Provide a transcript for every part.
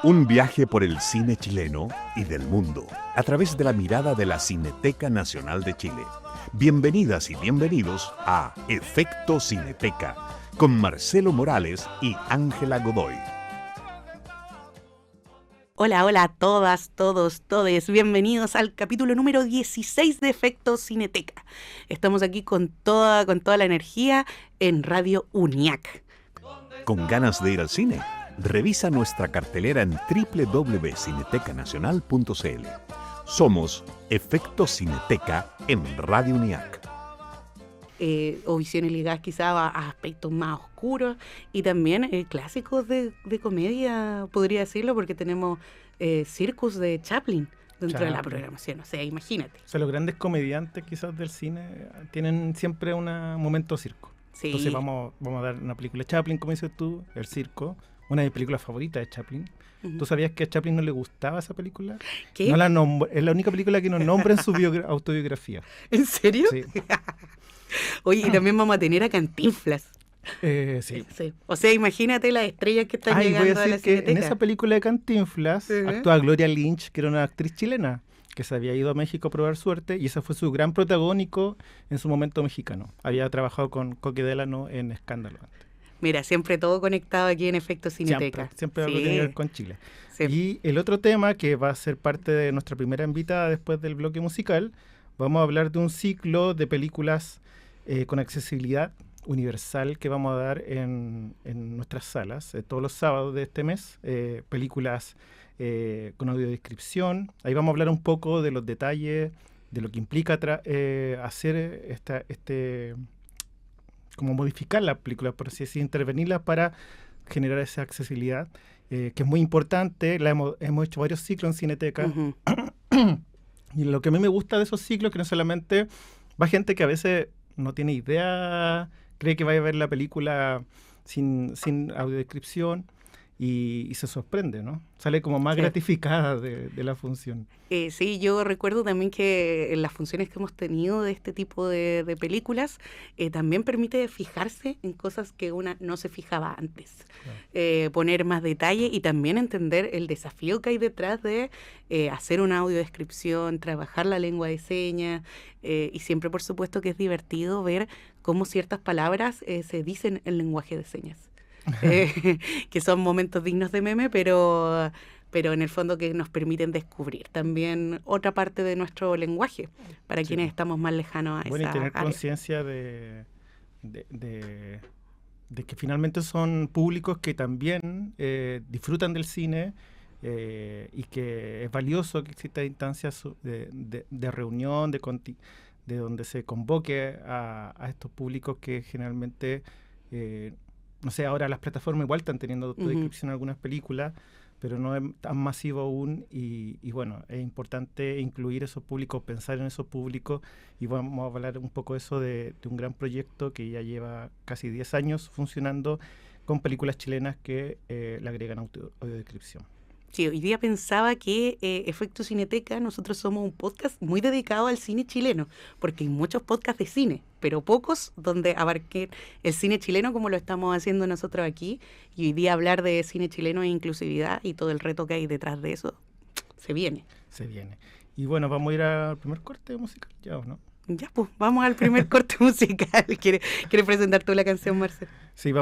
Un viaje por el cine chileno y del mundo, a través de la mirada de la Cineteca Nacional de Chile. Bienvenidas y bienvenidos a Efecto Cineteca, con Marcelo Morales y Ángela Godoy. Hola, hola a todas, todos, todes. Bienvenidos al capítulo número 16 de Efecto Cineteca. Estamos aquí con toda la energía en Radio UNIAC. ¿Con ganas de ir al cine? Revisa nuestra cartelera en www.cinetecanacional.cl. Somos Efecto Cineteca en Radio UNIAC. O visiones ligadas quizá a aspectos más oscuros y también clásicos de comedia, podría decirlo, porque tenemos Circus de Chaplin dentro de la programación. O sea, imagínate. O sea, los grandes comediantes quizás del cine tienen siempre un momento circo. Sí. Entonces vamos a dar una película de Chaplin, como dices tú, El Circo, una de mis películas favoritas de Chaplin. Uh-huh. ¿Tú sabías que a Chaplin no le gustaba esa película? ¿Qué? No es la única película que nos nombra en su autobiografía. ¿En serio? Sí. Oye, y también vamos a tener a Cantinflas. Sí. O sea, imagínate las estrellas que están llegando voy a decir a la que Cineteca. En esa película de Cantinflas actúa Gloria Lynch, que era una actriz chilena que se había ido a México a probar suerte, y ese fue su gran protagónico en su momento mexicano. Había trabajado con Coque Delano en Escándalo antes. Mira, siempre todo conectado aquí en Efecto Cineteca. Siempre algo tiene que ver con Chile. Sí. Y el otro tema, que va a ser parte de nuestra primera invitada después del bloque musical, vamos a hablar de un ciclo de películas con accesibilidad universal que vamos a dar en nuestras salas todos los sábados de este mes. Películas con audiodescripción. Ahí vamos a hablar un poco de los detalles, de lo que implica hacer como modificar la película, por así decir, intervenirla para generar esa accesibilidad, que es muy importante. Hemos hecho varios ciclos en Cineteca. Uh-huh. Y lo que a mí me gusta de esos ciclos es que no solamente va gente que a veces no tiene idea, cree que va a ver la película sin audiodescripción y se sorprende, ¿no? Sale como más gratificada de la función. Sí, yo recuerdo también que en las funciones que hemos tenido de este tipo de películas también permite fijarse en cosas que una no se fijaba antes. Claro. Poner más detalle y también entender el desafío que hay detrás de hacer una audiodescripción, trabajar la lengua de señas, y siempre, por supuesto, que es divertido ver cómo ciertas palabras se dicen en lenguaje de señas. Que son momentos dignos de meme, pero en el fondo que nos permiten descubrir también otra parte de nuestro lenguaje para quienes estamos más lejanos a esa área. Y tener conciencia de que finalmente son públicos que también disfrutan del cine, y que es valioso que existan instancias de reunión, de donde se convoque a estos públicos que generalmente no sé, ahora las plataformas igual están teniendo autodescripción en algunas películas, pero no es tan masivo aún, y bueno, es importante incluir esos públicos, pensar en esos públicos, y vamos a hablar un poco de eso, de un gran proyecto que ya lleva casi 10 años funcionando con películas chilenas que le agregan audiodescripción. Sí, hoy día pensaba que Efecto Cineteca, nosotros somos un podcast muy dedicado al cine chileno, porque hay muchos podcasts de cine, pero pocos donde abarquen el cine chileno como lo estamos haciendo nosotros aquí. Y hoy día hablar de cine chileno e inclusividad y todo el reto que hay detrás de eso, se viene. Y bueno, vamos a ir al primer corte musical ya, ¿o no? Ya, pues, vamos al primer corte musical. ¿Quieres presentar tú la canción, Marcelo? Sí,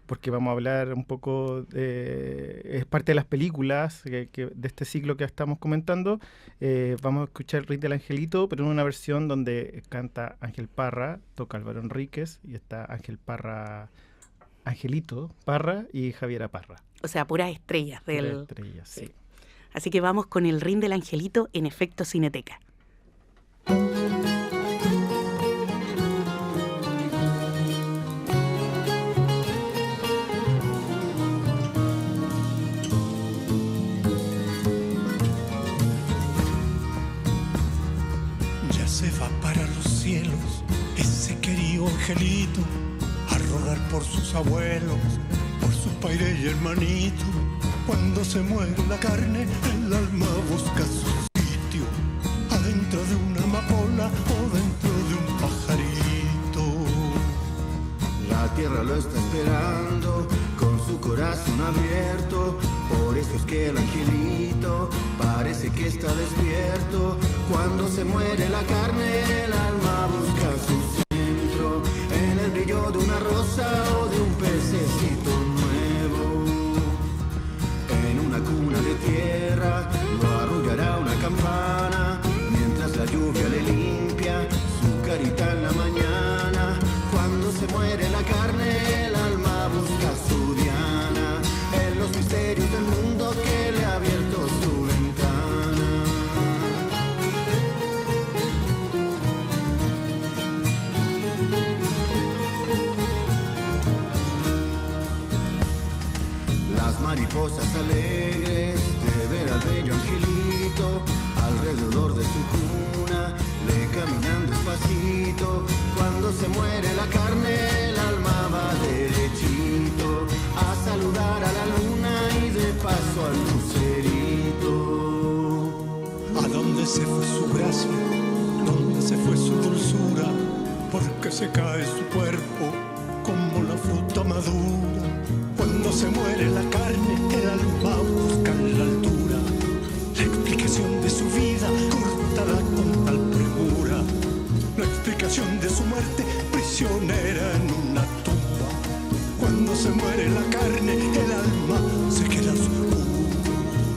porque vamos a hablar un poco es parte de las películas de este ciclo que estamos comentando. Vamos a escuchar El Ring del Angelito, pero en una versión donde canta Ángel Parra, toca Álvaro Enríquez, y está Angelito Parra y Javiera Parra. O sea, puras estrellas. Sí. Así que vamos con El Ring del Angelito en Efecto Cineteca. Se va para los cielos ese querido angelito a rogar por sus abuelos, por su padre y hermanito. Cuando se muere la carne, el alma busca su sitio, adentro de una amapola o dentro de un pajarito. La tierra lo está esperando con su corazón abierto, por eso es que el angelito parece que está despierto. Cuando se muere la carne, el alma busca su centro, en el brillo de una rosa o de un pececito nuevo. En una cuna de tierra lo arrullará una campana, mientras la lluvia le limpia su carita en la mañana. Cuando se muere la carne, el alma busca su diana, en los misterios del mundo que le ha abierto su ventana. Las mariposas alegres de ver al bello angelito alrededor de su cuna le caminan despacito. Cuando se muere la carne, el alma va derechito a saludar a la luna y de paso al lucerito. ¿A dónde se fue su gracia? ¿Dónde se fue su dulzura? Porque se cae su cuerpo como la fruta madura. Cuando se muere la carne, el alma busca en la altura la explicación de su vida cortada con tal premura, la explicación de su muerte prisionera en una tumba. Cuando se muere la carne, el alma se queda oscura.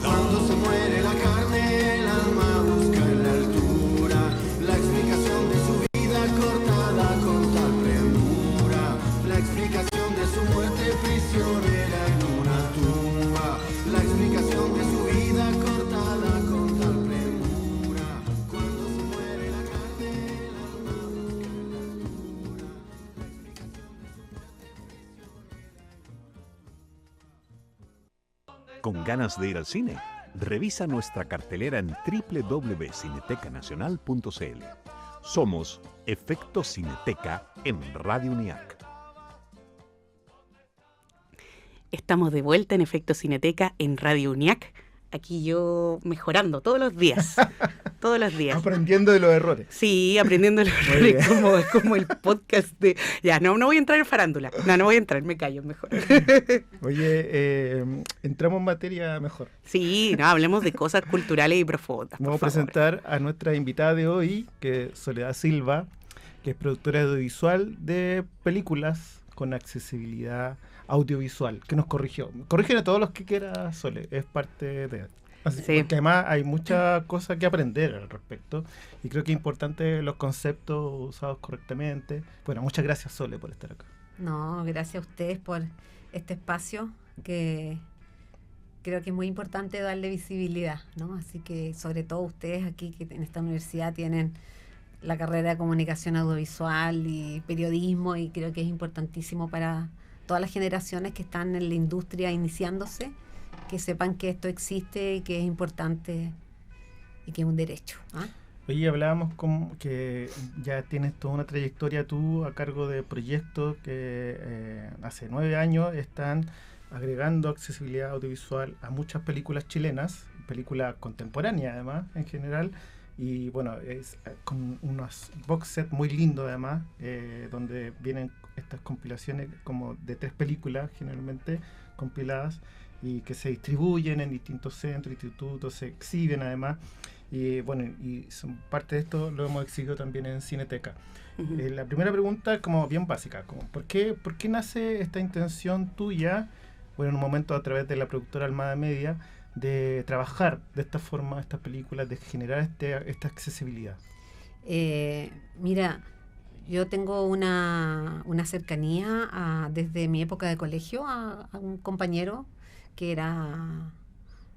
Cuando se muere la carne, el alma busca en la altura la explicación de su vida cortada con tal premura, la explicación de su muerte prisionera en una tumba, la explicación de su vida cortada con tal premura. Cuando se muere la carne, el alma busca en la altura la explicación de su muerte. ¿Con ganas de ir al cine? Revisa nuestra cartelera en www.cinetecanacional.cl. Somos Efecto Cineteca en Radio UNIAC. Estamos de vuelta en Efecto Cineteca en Radio UNIAC. Aquí yo mejorando todos los días. Todos los días. Aprendiendo de los errores. Sí, aprendiendo los errores, como el podcast de... Ya, no voy a entrar en farándula. No voy a entrar, me callo mejor. Oye, entramos en materia mejor. Sí, no, hablemos de cosas culturales y profundas. Vamos a presentar a nuestra invitada de hoy, que es Soledad Silva, que es productora audiovisual de películas con accesibilidad audiovisual, que nos corrigió. Corrigen a todos los que quiera, Sole, es parte de... Así, sí. Porque además hay muchas cosas que aprender al respecto y creo que es importante los conceptos usados correctamente. Bueno, muchas gracias, Sole, por estar acá. No, gracias a ustedes por este espacio que creo que es muy importante darle visibilidad, ¿no? Así que sobre todo ustedes aquí que en esta universidad tienen la carrera de comunicación audiovisual y periodismo, y creo que es importantísimo para todas las generaciones que están en la industria iniciándose, que sepan que esto existe y que es importante y que es un derecho. Oye, hablábamos como que ya tienes toda una trayectoria tú a cargo de proyectos que hace 9 años están agregando accesibilidad audiovisual a muchas películas chilenas, películas contemporáneas además en general, y bueno, es con unos box set muy lindos además, donde vienen estas compilaciones como de 3 películas generalmente compiladas y que se distribuyen en distintos centros, institutos, se exhiben además, y bueno, y son parte de esto lo hemos exhibido también en Cineteca. Uh-huh. La primera pregunta es como bien básica, como ¿por qué nace esta intención tuya, bueno, en un momento a través de la productora Almada Media, de trabajar de esta forma estas películas, de generar esta accesibilidad? Mira, yo tengo una cercanía desde mi época de colegio a un compañero que era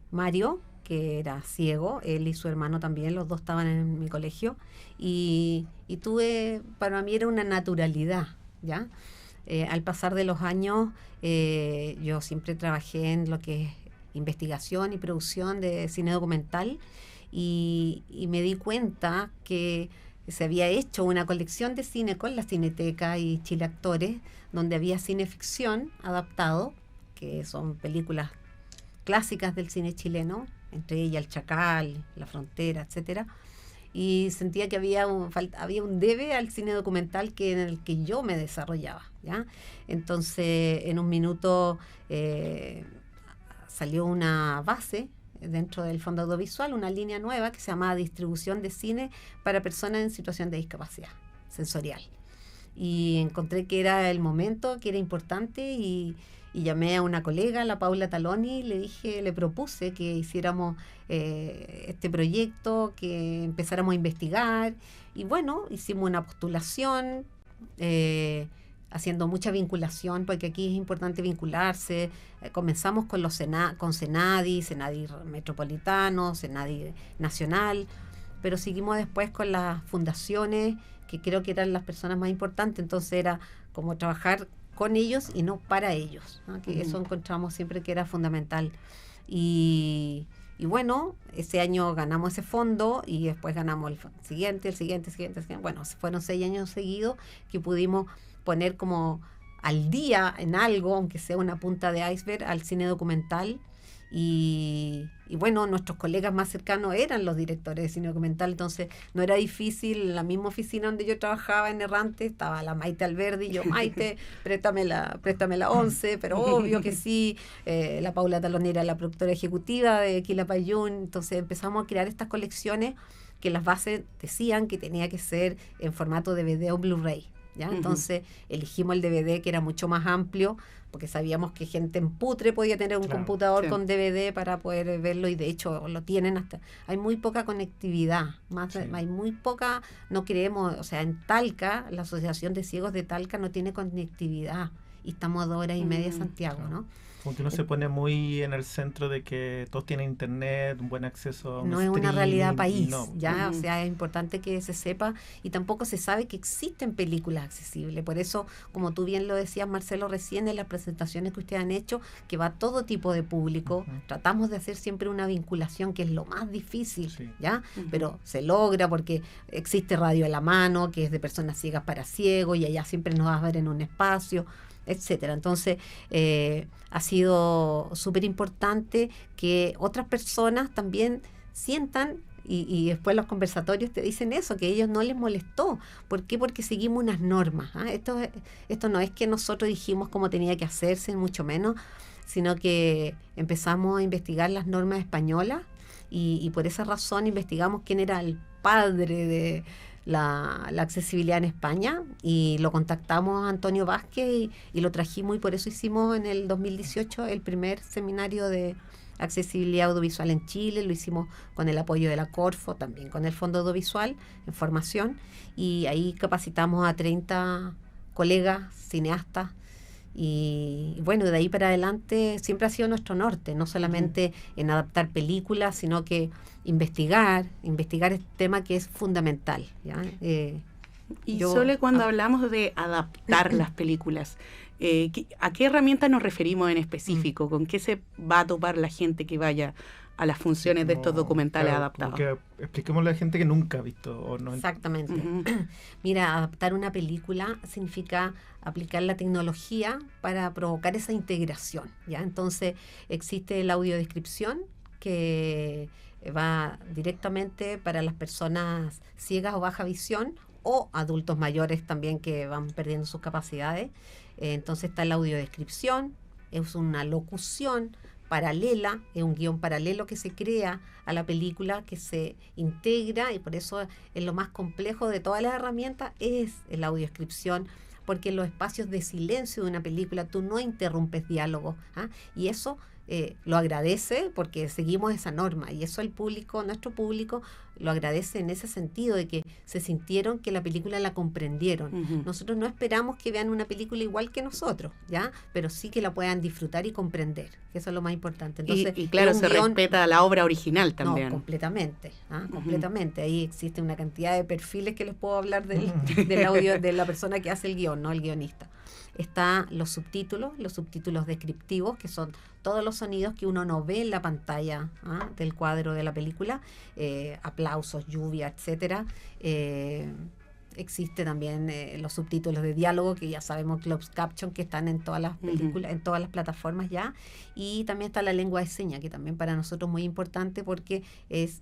Mario, que era ciego, él y su hermano también, los dos estaban en mi colegio, y para mí era una naturalidad, ¿ya? Al pasar de los años, yo siempre trabajé en lo que es investigación y producción de cine documental, y me di cuenta que se había hecho una colección de cine con la Cineteca y Chile Actores, donde había cine ficción adaptado, que son películas clásicas del cine chileno, entre ellas El Chacal, La Frontera, etcétera, y sentía que había un debe al cine documental en el que yo me desarrollaba, ¿ya? Entonces, en un minuto salió una base dentro del Fondo Audiovisual, una línea nueva que se llama Distribución de Cine para Personas en Situación de Discapacidad Sensorial. Y encontré que era el momento, que era importante, y llamé a una colega, la Paula Taloni, le propuse que hiciéramos este proyecto, que empezáramos a investigar, y bueno, hicimos una postulación, haciendo mucha vinculación, porque aquí es importante vincularse. Comenzamos con con Senadi Metropolitano, Senadi Nacional, pero seguimos después con las fundaciones, que creo que eran las personas más importantes, entonces era como trabajar con ellos y no para ellos, ¿no? Que eso encontramos siempre que era fundamental. Y bueno, ese año ganamos ese fondo y después ganamos el siguiente. Bueno, fueron 6 años seguidos que pudimos poner como al día en algo, aunque sea una punta de iceberg, al cine documental. Y bueno, nuestros colegas más cercanos eran los directores de cine documental, entonces no era difícil. En la misma oficina donde yo trabajaba en Errante estaba la Maite Alberdi, y yo, Maite, préstame la 11, pero obvio que sí. La Paula Taloni era la productora ejecutiva de Quilapayún, entonces empezamos a crear estas colecciones que las bases decían que tenía que ser en formato DVD o Blu-ray, ¿ya? Entonces elegimos el DVD, que era mucho más amplio, porque sabíamos que gente en Putre podía tener un computador con DVD para poder verlo, y de hecho lo tienen hasta. Hay muy poca conectividad, hay muy poca, no creemos, o sea, en Talca, la Asociación de Ciegos de Talca no tiene conectividad, y estamos a 2 horas y media de Santiago, ¿no? Como que uno se pone muy en el centro de que todos tienen internet, un buen acceso a un no es una realidad país, no. ya, o sea, es importante que se sepa, y tampoco se sabe que existen películas accesibles. Por eso, como tú bien lo decías, Marcelo, recién en las presentaciones que ustedes han hecho, que va a todo tipo de público, tratamos de hacer siempre una vinculación, que es lo más difícil, ¿ya? Pero se logra porque existe Radio a la Mano, que es de personas ciegas para ciegos, y allá siempre nos va a ver en un espacio, etcétera. Entonces ha sido súper importante que otras personas también sientan, y después los conversatorios te dicen eso, que a ellos no les molestó. ¿Por qué? Porque seguimos unas normas, ¿ah? Esto no es que nosotros dijimos cómo tenía que hacerse, mucho menos, sino que empezamos a investigar las normas españolas, y por esa razón investigamos quién era el padre de la accesibilidad en España, y lo contactamos a Antonio Vázquez y lo trajimos, y por eso hicimos en el 2018 el primer seminario de accesibilidad audiovisual en Chile. Lo hicimos con el apoyo de la Corfo, también con el Fondo Audiovisual en formación, y ahí capacitamos a 30 colegas cineastas. Y bueno, de ahí para adelante siempre ha sido nuestro norte, no solamente en adaptar películas, sino que investigar este tema, que es fundamental, ¿ya? Sole, cuando hablamos de adaptar las películas, ¿a qué herramientas nos referimos en específico? ¿Con qué se va a topar la gente que vaya a las funciones de estos documentales adaptados? Expliquémosle a la gente que nunca ha visto o no. Exactamente. Mira, adaptar una película significa aplicar la tecnología para provocar esa integración, ¿ya? Entonces existe la audiodescripción, que va directamente para las personas ciegas o baja visión, o adultos mayores también que van perdiendo sus capacidades. Entonces está la audiodescripción, es una locución paralela, es un guión paralelo que se crea a la película, que se integra, y por eso es lo más complejo de todas las herramientas, es la audiodescripción, porque en los espacios de silencio de una película tú no interrumpes diálogo, ¿ah? Y eso lo agradece, porque seguimos esa norma, y eso nuestro público lo agradece en ese sentido, de que se sintieron que la película la comprendieron. Nosotros no esperamos que vean una película igual que nosotros, ¿ya? Pero sí que la puedan disfrutar y comprender, que eso es lo más importante. Entonces, y claro, se respeta la obra original también. No, completamente, completamente. Ahí existe una cantidad de perfiles que les puedo hablar del audio de la persona que hace el guión, no el guionista. Están los subtítulos descriptivos, que son todos los sonidos que uno no ve en la pantalla del cuadro de la película, aplausos, lluvia, etcétera. Existe también los subtítulos de diálogo, que ya sabemos, closed caption, que están en todas las películas, en todas las plataformas ya. Y también está la lengua de señas, que también para nosotros es muy importante, porque es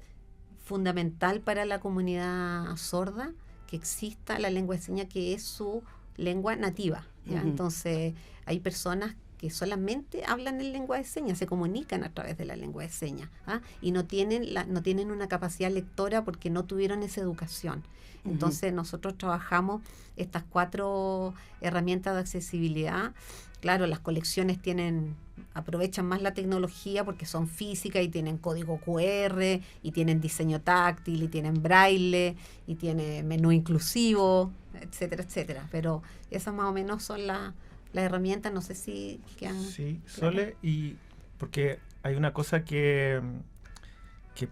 fundamental para la comunidad sorda que exista la lengua de señas, que es su lengua nativa, ¿ya? Entonces hay personas que solamente hablan en lengua de señas, se comunican a través de la lengua de señas, ¿ah? Y no tienen una capacidad lectora porque no tuvieron esa educación. Entonces nosotros trabajamos estas 4 herramientas de accesibilidad. Claro, las colecciones aprovechan más la tecnología porque son físicas y tienen código QR, y tienen diseño táctil, y tienen braille, y tiene menú inclusivo, etcétera, etcétera. Pero esas más o menos son las herramientas, no sé si quedan... Sí, Sole, y porque hay una cosa que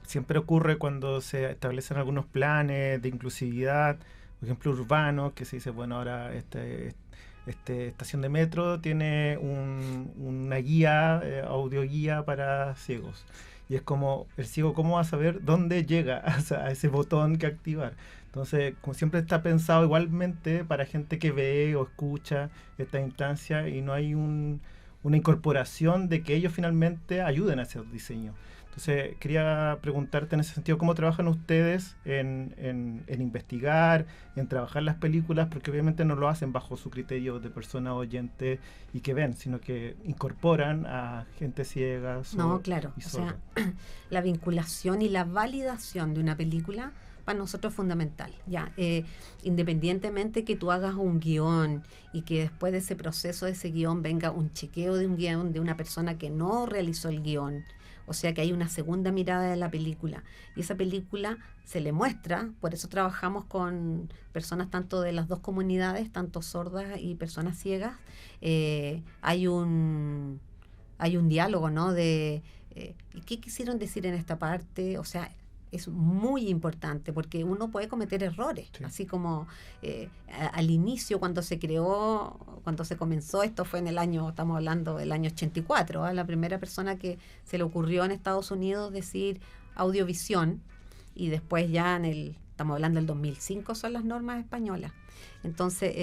siempre ocurre cuando se establecen algunos planes de inclusividad, por ejemplo, urbanos, que se dice, bueno, ahora estación de metro tiene una guía, audioguía para ciegos. Y es como, el ciego, ¿cómo va a saber dónde llega a ese botón que activar? Entonces, como siempre está pensado igualmente para gente que ve o escucha esta instancia, y no hay una incorporación de que ellos finalmente ayuden a ese diseño. Entonces, quería preguntarte en ese sentido, ¿cómo trabajan ustedes en investigar, en trabajar las películas? Porque obviamente no lo hacen bajo su criterio de persona oyente y que ven, sino que incorporan a gente ciega. No, claro. O sea, la vinculación y la validación de una película para nosotros es fundamental. Ya, independientemente que tú hagas un guión y que después de ese proceso de ese guión venga un chequeo de un guión de una persona que no realizó el guión, o sea que hay una segunda mirada de la película, y esa película se le muestra. Por eso trabajamos con personas tanto de las 2 comunidades, tanto sordas y personas ciegas. Hay un diálogo, ¿no? De ¿qué quisieron decir en esta parte? O sea, es muy importante porque uno puede cometer errores, sí. Así como al inicio cuando se comenzó, esto fue en el año, estamos hablando del año 84, ¿eh? La primera persona que se le ocurrió en Estados Unidos decir audiovisión, y después ya estamos hablando del 2005 son las normas españolas. Entonces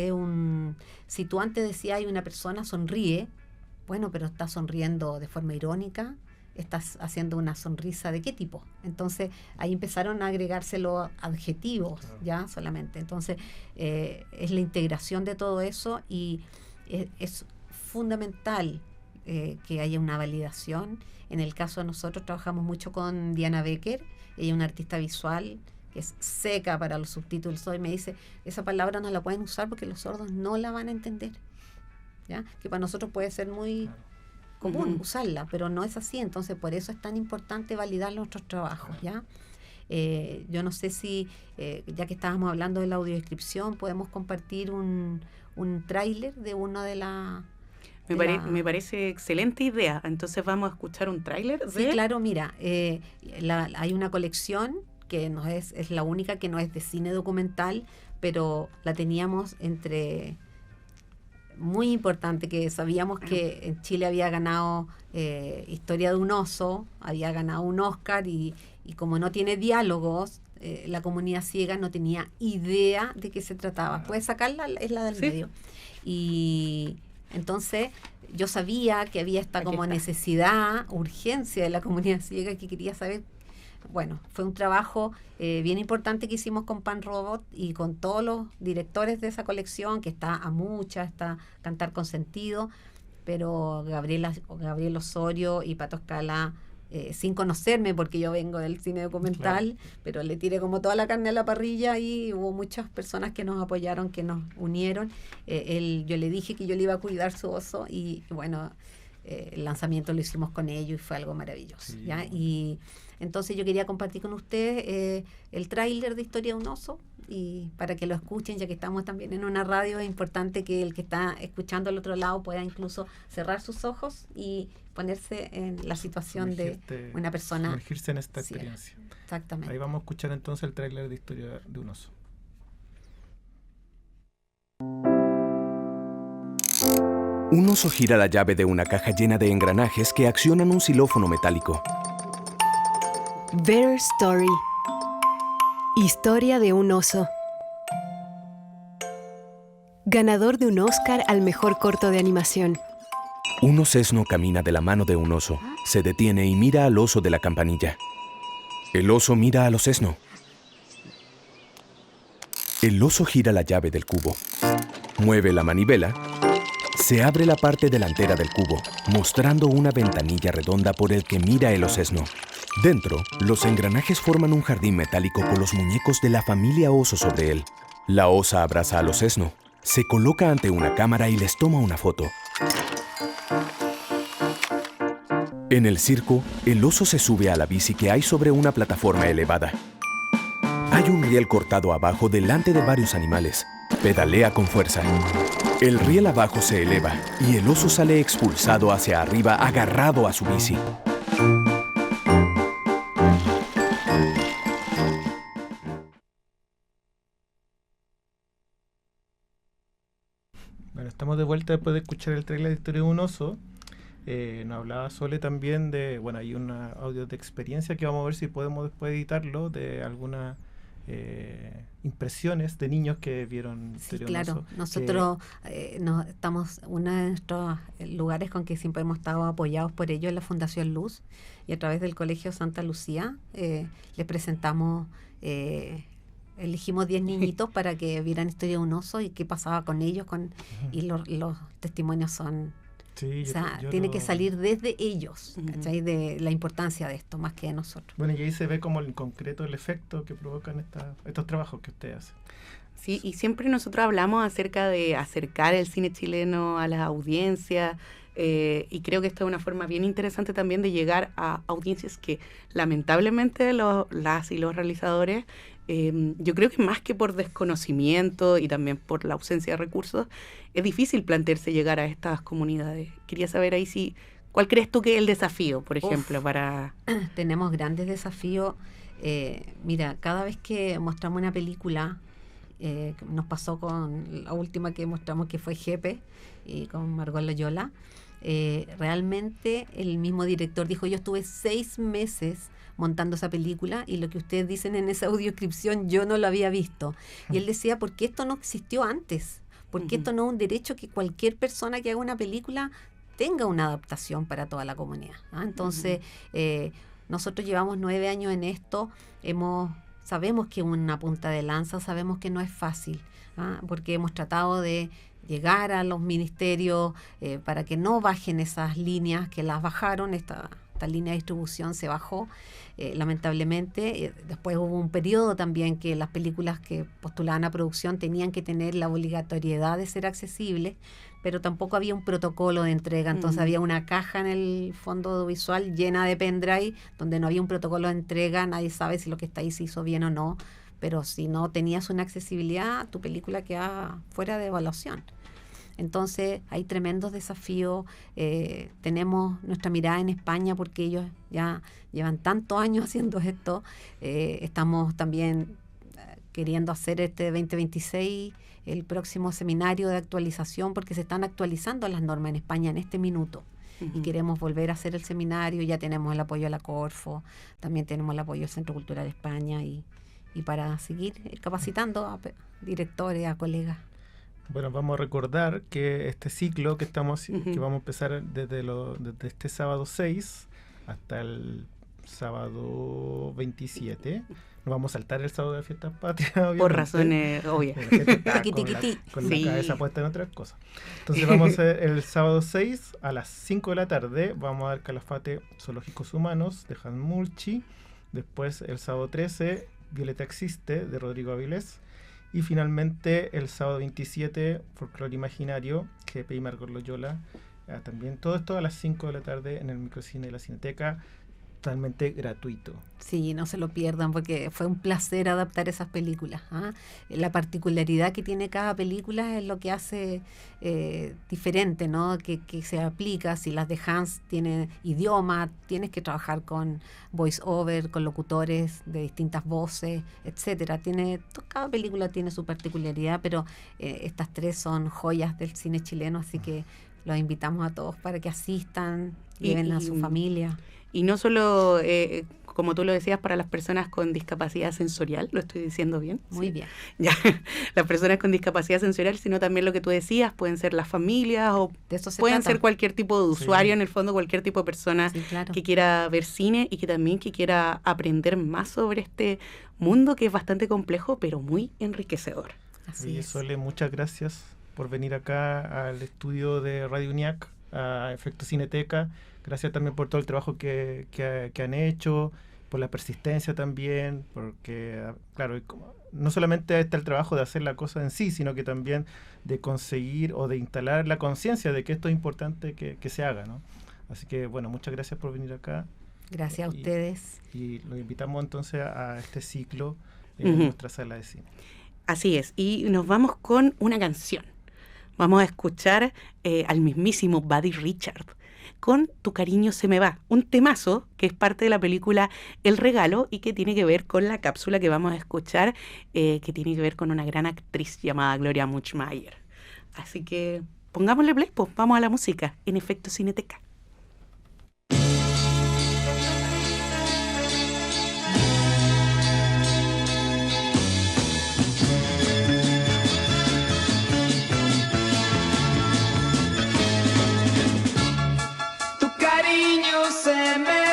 si tú antes decías hay una persona sonríe, bueno, pero está sonriendo de forma irónica, estás haciendo una sonrisa de qué tipo. Entonces ahí empezaron a agregarse los adjetivos, ya solamente. Entonces es la integración de todo eso, y es fundamental que haya una validación. En el caso de nosotros trabajamos mucho con Diana Becker, ella es una artista visual que es seca para los subtítulos, y me dice, esa palabra no la pueden usar porque los sordos no la van a entender, ¿ya? Que para nosotros puede ser muy común usarla, pero no es así. Entonces por eso es tan importante validar nuestros trabajos, ¿ya? Yo no sé si ya que estábamos hablando de la audiodescripción, podemos compartir un tráiler de una de las... Me parece excelente idea. Entonces vamos a escuchar un tráiler. Sí, claro, mira, hay una colección que no es la única que no es de cine documental, pero la teníamos muy importante, que sabíamos que en Chile había ganado Historia de un oso, había ganado un Oscar, y como no tiene diálogos, la comunidad ciega no tenía idea de qué se trataba. ¿Puedes sacarla? Es la del medio. Y entonces yo sabía que había esta como necesidad, urgencia de la comunidad ciega, que quería saber. Bueno, fue un trabajo bien importante que hicimos con Pan Robot y con todos los directores de esa colección, que está Amucha, está Cantar con Sentido, pero Gabriel Osorio y Pato Escala, sin conocerme porque yo vengo del cine documental, claro, pero le tiré como toda la carne a la parrilla, y hubo muchas personas que nos apoyaron, que nos unieron. Yo le dije que yo le iba a cuidar su oso, y bueno, el lanzamiento lo hicimos con ellos y fue algo maravilloso, sí. ¿Ya? Y entonces yo quería compartir con ustedes el tráiler de Historia de un oso, y para que lo escuchen, ya que estamos también en una radio, es importante que el que está escuchando al otro lado pueda incluso cerrar sus ojos y ponerse en la situación de una persona. Sumergirse en esta experiencia. Exactamente. Ahí vamos a escuchar entonces el tráiler de Historia de un oso. Un oso gira la llave de una caja llena de engranajes que accionan un xilófono metálico. Bear Story. Historia de un oso. Ganador de un Oscar al mejor corto de animación. Un osesno camina de la mano de un oso, se detiene y mira al oso de la campanilla. El oso mira a los Sesno. El oso gira la llave del cubo. Mueve la manivela. Se abre la parte delantera del cubo, mostrando una ventanilla redonda por el que mira el osesno. Dentro, los engranajes forman un jardín metálico con los muñecos de la familia oso sobre él. La osa abraza al osesno, se coloca ante una cámara y les toma una foto. En el circo, el oso se sube a la bici que hay sobre una plataforma elevada. Hay un riel cortado abajo delante de varios animales. Pedalea con fuerza. El riel abajo se eleva y el oso sale expulsado hacia arriba agarrado a su bici. Bueno, estamos de vuelta después de escuchar el trailer de Historia de un oso. Nos hablaba Sole también de, bueno, hay un audio de experiencia que vamos a ver si podemos después editarlo, de algunas impresiones de niños que vieron Historia de un oso. Nosotros estamos, uno de nuestros lugares con que siempre hemos estado apoyados por ello es la Fundación Luz, y a través del Colegio Santa Lucía les presentamos, elegimos 10 niñitos para que vieran Historia de un oso y qué pasaba con ellos, y los testimonios son... Sí, o sea, tiene que salir desde ellos, ¿cachai? De la importancia de esto, más que de nosotros. Bueno, y ahí se ve como en concreto el efecto que provocan estos trabajos que usted hace. Sí, y siempre nosotros hablamos acerca de acercar el cine chileno a las audiencias, y creo que esta es una forma bien interesante también de llegar a audiencias que lamentablemente las y los realizadores, yo creo que más que por desconocimiento y también por la ausencia de recursos, es difícil plantearse llegar a estas comunidades. Quería saber ahí ¿cuál crees tú que es el desafío, por ejemplo, para...? Tenemos grandes desafíos. Mira, cada vez que mostramos una película, nos pasó con la última que mostramos, que fue Jepe, y con Margot Loyola, realmente el mismo director dijo, yo estuve 6 meses montando esa película y lo que ustedes dicen en esa audiodescripción yo no lo había visto. Y él decía, ¿por qué esto no existió antes? ¿Por qué esto no es un derecho que cualquier persona que haga una película tenga una adaptación para toda la comunidad? Entonces, nosotros llevamos 9 años en esto, sabemos que es una punta de lanza, sabemos que no es fácil, porque hemos tratado de llegar a los ministerios para que no bajen esas líneas, que las bajaron, esta línea de distribución se bajó, lamentablemente. Después hubo un periodo también que las películas que postulaban a producción tenían que tener la obligatoriedad de ser accesibles, pero tampoco había un protocolo de entrega, entonces había una caja en el fondo audiovisual llena de pendrive, donde no había un protocolo de entrega, nadie sabe si lo que está ahí se hizo bien o no, pero si no tenías una accesibilidad, tu película quedaba fuera de evaluación. Entonces hay tremendos desafíos. Tenemos nuestra mirada en España porque ellos ya llevan tantos años haciendo esto. Estamos también queriendo hacer este 2026 el próximo seminario de actualización, porque se están actualizando las normas en España en este minuto. Y queremos volver a hacer el seminario. Ya tenemos el apoyo de la Corfo, también tenemos el apoyo del Centro Cultural de España, y para seguir capacitando a directores, a colegas. Bueno, vamos a recordar que este ciclo que vamos a empezar desde este sábado 6 hasta el sábado 27. Nos vamos a saltar el sábado de Fiestas Patrias, obviamente. Por razones obvias. Con la cabeza puesta en otras cosas. Entonces vamos a hacer el sábado 6 a las 5 de la tarde. Vamos a dar Calafate Zoológicos Humanos de Hans Mulchi. Después el sábado 13, Violeta Existe de Rodrigo Avilés. Y finalmente el sábado 27, Folclore Imaginario, Jepe y Margot Loyola. También todo esto a las 5 de la tarde en el microcine de la Cineteca, totalmente gratuito. Sí, no se lo pierdan porque fue un placer adaptar esas películas. La particularidad que tiene cada película es lo que hace diferente, ¿no? Que se aplica. Si las de Hans tienen idioma, tienes que trabajar con voice over, con locutores de distintas voces, etcétera. Cada película tiene su particularidad, pero estas 3 son joyas del cine chileno, así que los invitamos a todos para que asistan, lleven a su familia. Y no solo como tú lo decías, para las personas con discapacidad sensorial, ¿lo estoy diciendo bien? Muy bien. Ya, las personas con discapacidad sensorial, sino también lo que tú decías, pueden ser las familias o De eso se pueden trata. ser cualquier tipo de usuario, en el fondo cualquier tipo de persona Sí, claro. que quiera ver cine y que también que quiera aprender más sobre este mundo que es bastante complejo, pero muy enriquecedor. Así Oye, es. Sole, muchas gracias por venir acá al estudio de Radio UNIAC, a Efecto Cineteca. Gracias también por todo el trabajo que han hecho, por la persistencia también, porque, claro, no solamente está el trabajo de hacer la cosa en sí, sino que también de conseguir o de instalar la conciencia de que esto es importante que se haga, ¿no? Así que, bueno, muchas gracias por venir acá. Gracias a ustedes. Y los invitamos entonces a este ciclo en Ujú. nuestra sala de cine. Así es, y nos vamos con una canción. Vamos a escuchar al mismísimo Buddy Richard con Tu cariño se me va, un temazo que es parte de la película El regalo y que tiene que ver con la cápsula que vamos a escuchar, que tiene que ver con una gran actriz llamada Gloria Muchmayer. Así que pongámosle play, pues, vamos a la música en Efecto Cineteca. Tu cariño se me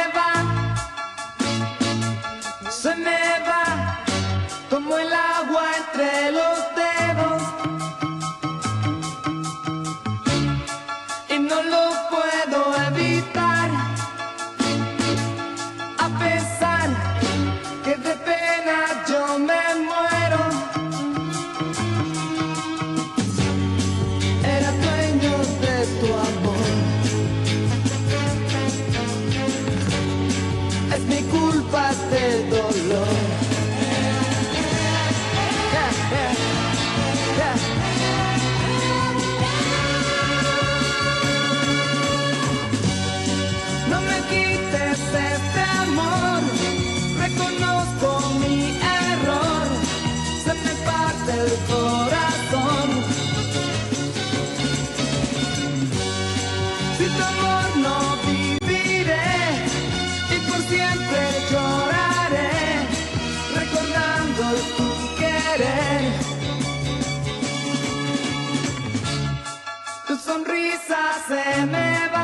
va como el agua entre los dedos y no lo puedo evitar, a pesar que de pena yo me muero. Era dueño de tu amor. Es mi culpa este dolor. No me quites este amor, reconozco mi error, se me parte el corazón. Sin tu amor no viviré y por siempre lloraré, recordando tu querer. Tu sonrisa se me va,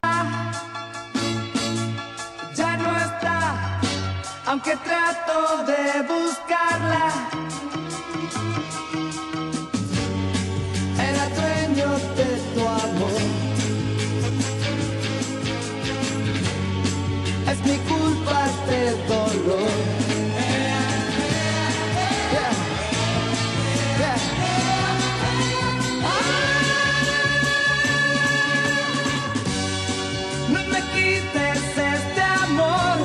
ya no está, aunque trato de buscarla. Era dueño de tu amor. Es mi culpa este dolor. No me quites este amor,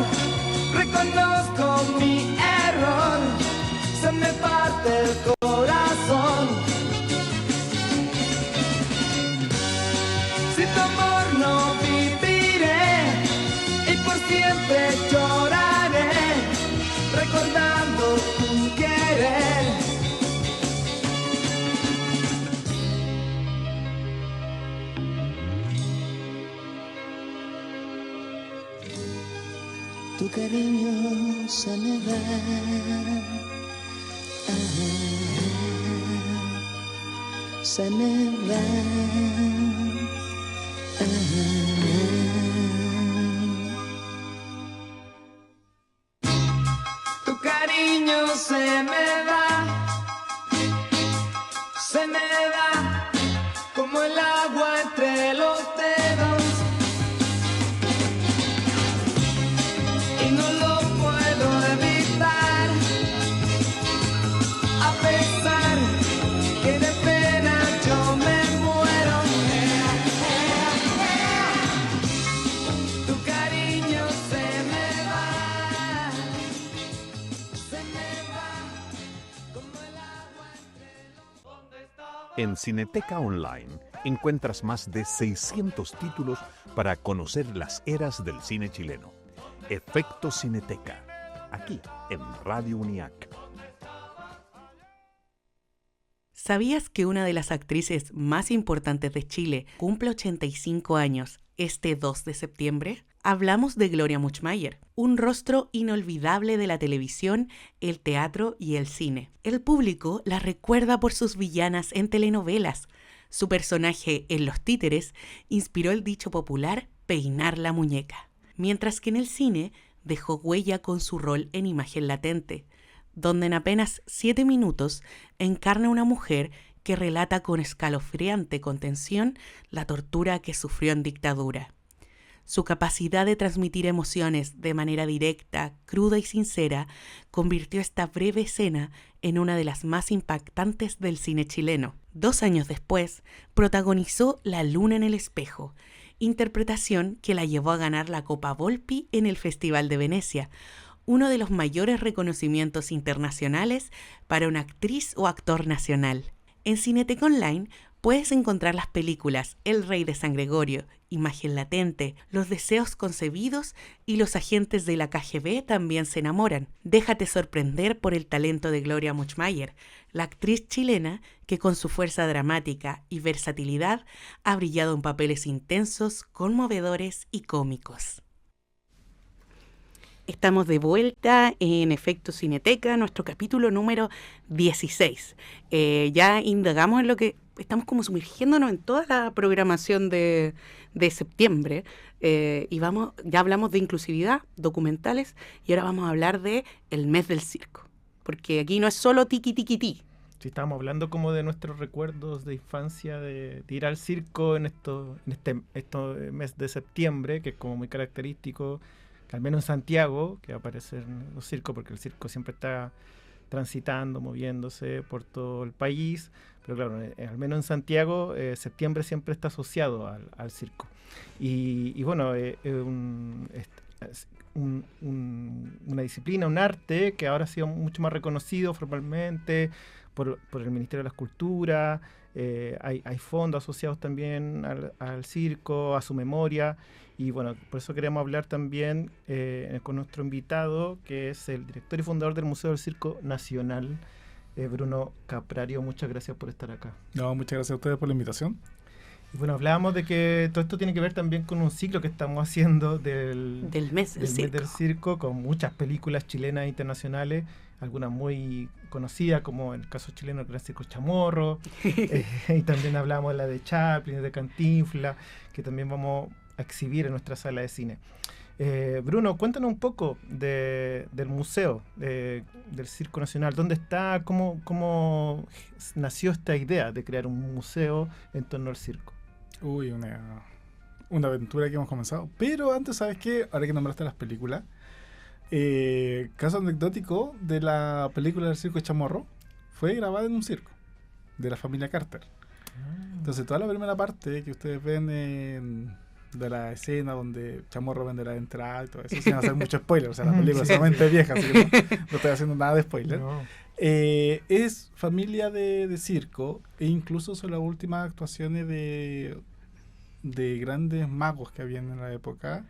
reconozco mi error, se me parte el corazón. Sin tu amor no viviré y por siempre lloraré, recordando tu querer. Tu cariño se me va, se me va. Tu cariño se me va, como el agua entre los dedos, y no lo puedo evitar, a pesar que de pena yo me muero. Tu cariño se me va, como el agua entre los... ¿Dónde está? En Cineteca Online encuentras más de 600 títulos para conocer las eras del cine chileno. Efecto Cineteca, aquí en Radio UNIAC. ¿Sabías que una de las actrices más importantes de Chile cumple 85 años este 2 de septiembre? Hablamos de Gloria Muchmayer, un rostro inolvidable de la televisión, el teatro y el cine. El público la recuerda por sus villanas en telenovelas. Su personaje en Los Títeres inspiró el dicho popular peinar la muñeca, mientras que en el cine dejó huella con su rol en Imagen Latente, donde en apenas 7 minutos encarna una mujer que relata con escalofriante contención la tortura que sufrió en dictadura. Su capacidad de transmitir emociones de manera directa, cruda y sincera convirtió esta breve escena en una de las más impactantes del cine chileno. 2 años después, protagonizó La luna en el espejo, interpretación que la llevó a ganar la Copa Volpi en el Festival de Venecia, uno de los mayores reconocimientos internacionales para una actriz o actor nacional. En Cineteca Online puedes encontrar las películas El Rey de San Gregorio, Imagen Latente, Los Deseos Concebidos y Los Agentes de la KGB también se enamoran. Déjate sorprender por el talento de Gloria Muchmayer, la actriz chilena que con su fuerza dramática y versatilidad ha brillado en papeles intensos, conmovedores y cómicos. Estamos de vuelta en Efecto Cineteca, nuestro capítulo número 16. Ya indagamos en lo que estamos como sumergiéndonos en toda la programación de septiembre y ya hablamos de inclusividad, documentales, y ahora vamos a hablar de el mes del circo, porque aquí no es solo tiki tiki ti. Sí, estábamos hablando como de nuestros recuerdos de infancia, de ir al circo en este mes de septiembre, que es como muy característico, al menos en Santiago, que aparecen los circos, porque el circo siempre está transitando, moviéndose por todo el país, pero claro, al menos en Santiago, septiembre siempre está asociado al circo. Y bueno, una disciplina, un arte que ahora ha sido mucho más reconocido formalmente por el Ministerio de las Culturas. Hay fondos asociados también al circo, a su memoria, y bueno, por eso queremos hablar también con nuestro invitado, que es el director y fundador del Museo del Circo Nacional, Bruno Caprario. Muchas gracias por estar acá. No, muchas gracias a ustedes por la invitación. Y bueno, hablábamos de que todo esto tiene que ver también con un ciclo que estamos haciendo del mes del circo, con muchas películas chilenas e internacionales, algunas muy conocidas, como en el caso chileno el Gran Circo Chamorro, y también hablamos de la de Chaplin, de Cantinflas, que también vamos a exhibir en nuestra sala de cine. Bruno, cuéntanos un poco del museo del Circo Nacional. ¿Dónde está? ¿Cómo nació esta idea de crear un museo en torno al circo? Uy, una aventura que hemos comenzado. Pero antes, ¿sabes qué? Ahora que nombraste las películas, caso anecdótico de la película del Circo Chamorro, fue grabada en un circo de la familia Carter. Entonces toda la primera parte que ustedes ven de la escena donde Chamorro vende la entrada y todo eso, sin hacer mucho spoiler, o sea, la película es solamente vieja, así que no estoy haciendo nada de spoiler. No. Es familia de circo, e incluso son las últimas actuaciones de grandes magos que habían en la época,